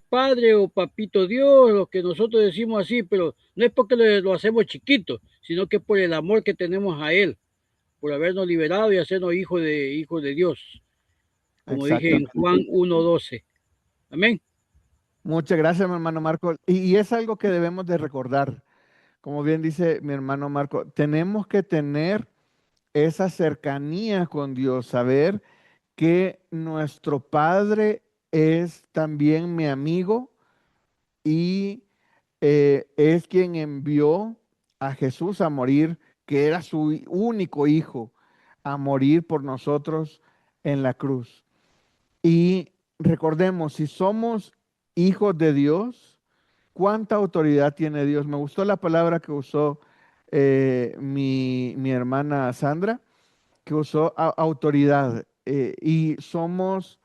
Speaker 4: padre o papito Dios, lo que nosotros decimos así, pero no es porque lo hacemos chiquito, sino que por el amor que tenemos a Él, por habernos liberado y hacernos hijos de Dios, como dije en
Speaker 2: Exactamente.
Speaker 4: Juan 1:12. Amén.
Speaker 2: Muchas gracias, mi hermano Marco. Y es algo que debemos de recordar. Como bien dice mi hermano Marco, tenemos que tener esa cercanía con Dios, saber que nuestro Padre es también mi amigo y es quien envió a Jesús a morir, que era su único hijo, a morir por nosotros en la cruz. Y recordemos, si somos hijos de Dios, ¿cuánta autoridad tiene Dios? Me gustó la palabra que usó mi hermana Sandra, que usó autoridad. Y somos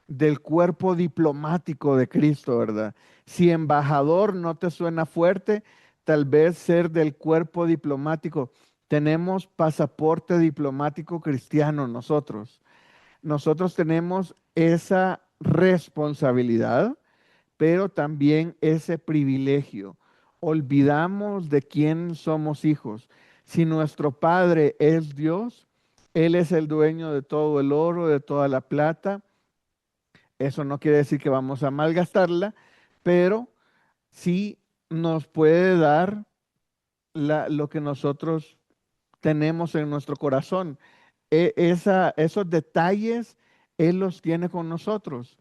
Speaker 2: del cuerpo diplomático de Cristo, ¿verdad? Si embajador no te suena fuerte, tal vez ser del cuerpo diplomático. Tenemos pasaporte diplomático cristiano nosotros. Nosotros tenemos esa responsabilidad, pero también ese privilegio. Olvidamos de quién somos hijos. Si nuestro Padre es Dios, Él es el dueño de todo el oro, de toda la plata. Eso no quiere decir que vamos a malgastarla, pero sí nos puede dar lo que nosotros tenemos en nuestro corazón. Esos detalles Él los tiene con nosotros.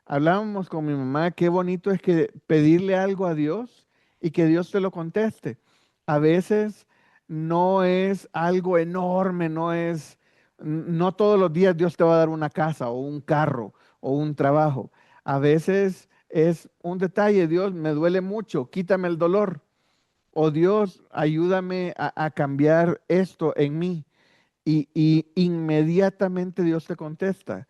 Speaker 2: Hablábamos con mi mamá, qué bonito es que pedirle algo a Dios y que Dios te lo conteste. A veces no es algo enorme, no todos los días Dios te va a dar una casa o un carro o un trabajo. A veces es un detalle, Dios, me duele mucho, quítame el dolor. O Dios, ayúdame a cambiar esto en mí. Y inmediatamente Dios te contesta.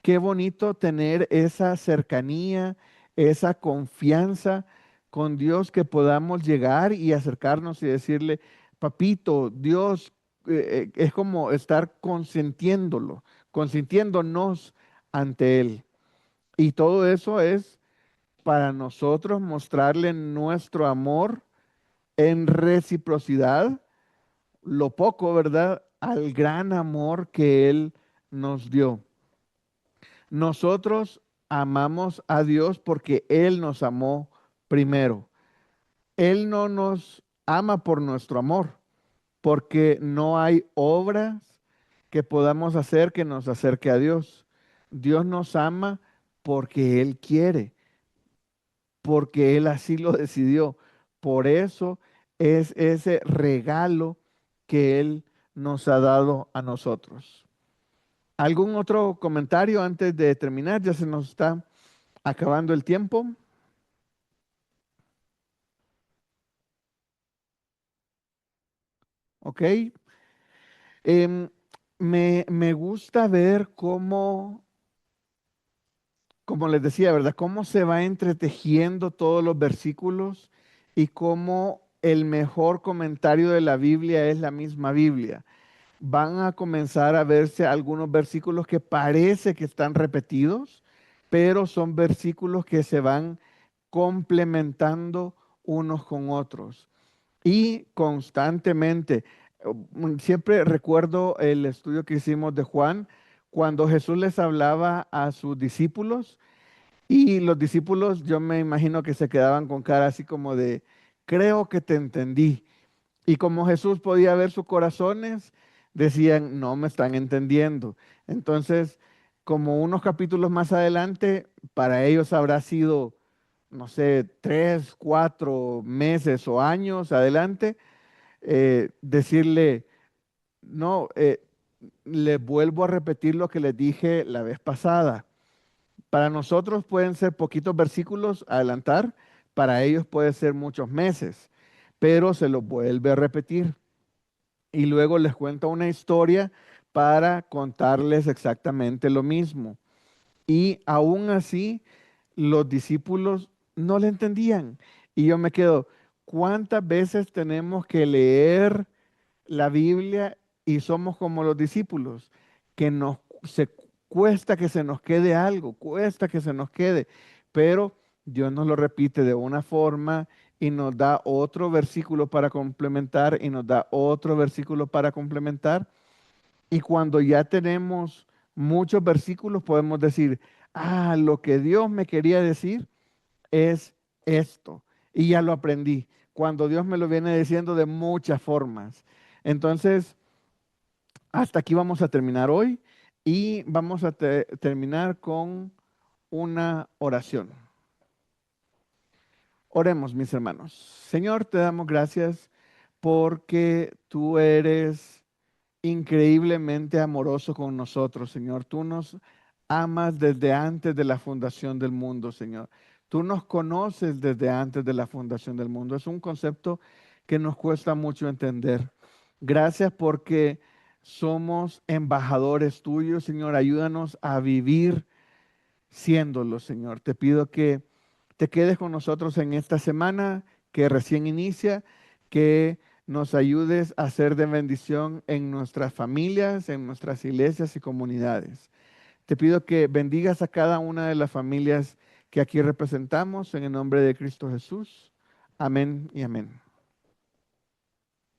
Speaker 2: Qué bonito tener esa cercanía, esa confianza con Dios, que podamos llegar y acercarnos y decirle, papito, Dios, es como estar consintiéndonos ante Él. Y todo eso es para nosotros mostrarle nuestro amor en reciprocidad, lo poco, ¿verdad? Al gran amor que Él nos dio. Nosotros amamos a Dios porque Él nos amó primero. Él no nos ama por nuestro amor, porque no hay obras que podamos hacer que nos acerque a Dios. Dios nos ama porque Él quiere, porque Él así lo decidió. Por eso es ese regalo que Él nos ha dado a nosotros. ¿Algún otro comentario antes de terminar? Ya se nos está acabando el tiempo. Ok. Me gusta ver cómo, como les decía, ¿verdad? Cómo se va entretejiendo todos los versículos y cómo el mejor comentario de la Biblia es la misma Biblia. Van a comenzar a verse algunos versículos que parece que están repetidos, pero son versículos que se van complementando unos con otros y constantemente. Siempre recuerdo el estudio que hicimos de Juan, cuando Jesús les hablaba a sus discípulos y los discípulos, yo me imagino que se quedaban con cara así como de, creo que te entendí. Y como Jesús podía ver sus corazones, decían, no me están entendiendo. Entonces, como unos capítulos más adelante, para ellos habrá sido, no sé, 3, 4 meses o años adelante, decirle, no, les vuelvo a repetir lo que les dije la vez pasada. Para nosotros pueden ser poquitos versículos adelantar, para ellos puede ser muchos meses, pero se los vuelve a repetir. Y luego les cuenta una historia para contarles exactamente lo mismo. Y aún así, los discípulos no le entendían. Y yo me quedo, ¿cuántas veces tenemos que leer la Biblia y somos como los discípulos, que cuesta que se nos quede algo, cuesta que se nos quede, pero Dios nos lo repite de una forma y nos da otro versículo para complementar y nos da otro versículo para complementar. Y cuando ya tenemos muchos versículos, podemos decir, ah, lo que Dios me quería decir es esto. Y ya lo aprendí, cuando Dios me lo viene diciendo de muchas formas. Entonces, hasta aquí vamos a terminar hoy y vamos a terminar con una oración. Oremos, mis hermanos. Señor, te damos gracias porque tú eres increíblemente amoroso con nosotros, Señor. Tú nos amas desde antes de la fundación del mundo, Señor. Tú nos conoces desde antes de la fundación del mundo. Es un concepto que nos cuesta mucho entender. Gracias porque somos embajadores tuyos, Señor. Ayúdanos a vivir siéndolo, Señor. Te pido que te quedes con nosotros en esta semana que recién inicia, que nos ayudes a ser de bendición en nuestras familias, en nuestras iglesias y comunidades. Te pido que bendigas a cada una de las familias que aquí representamos en el nombre de Cristo Jesús. Amén y amén.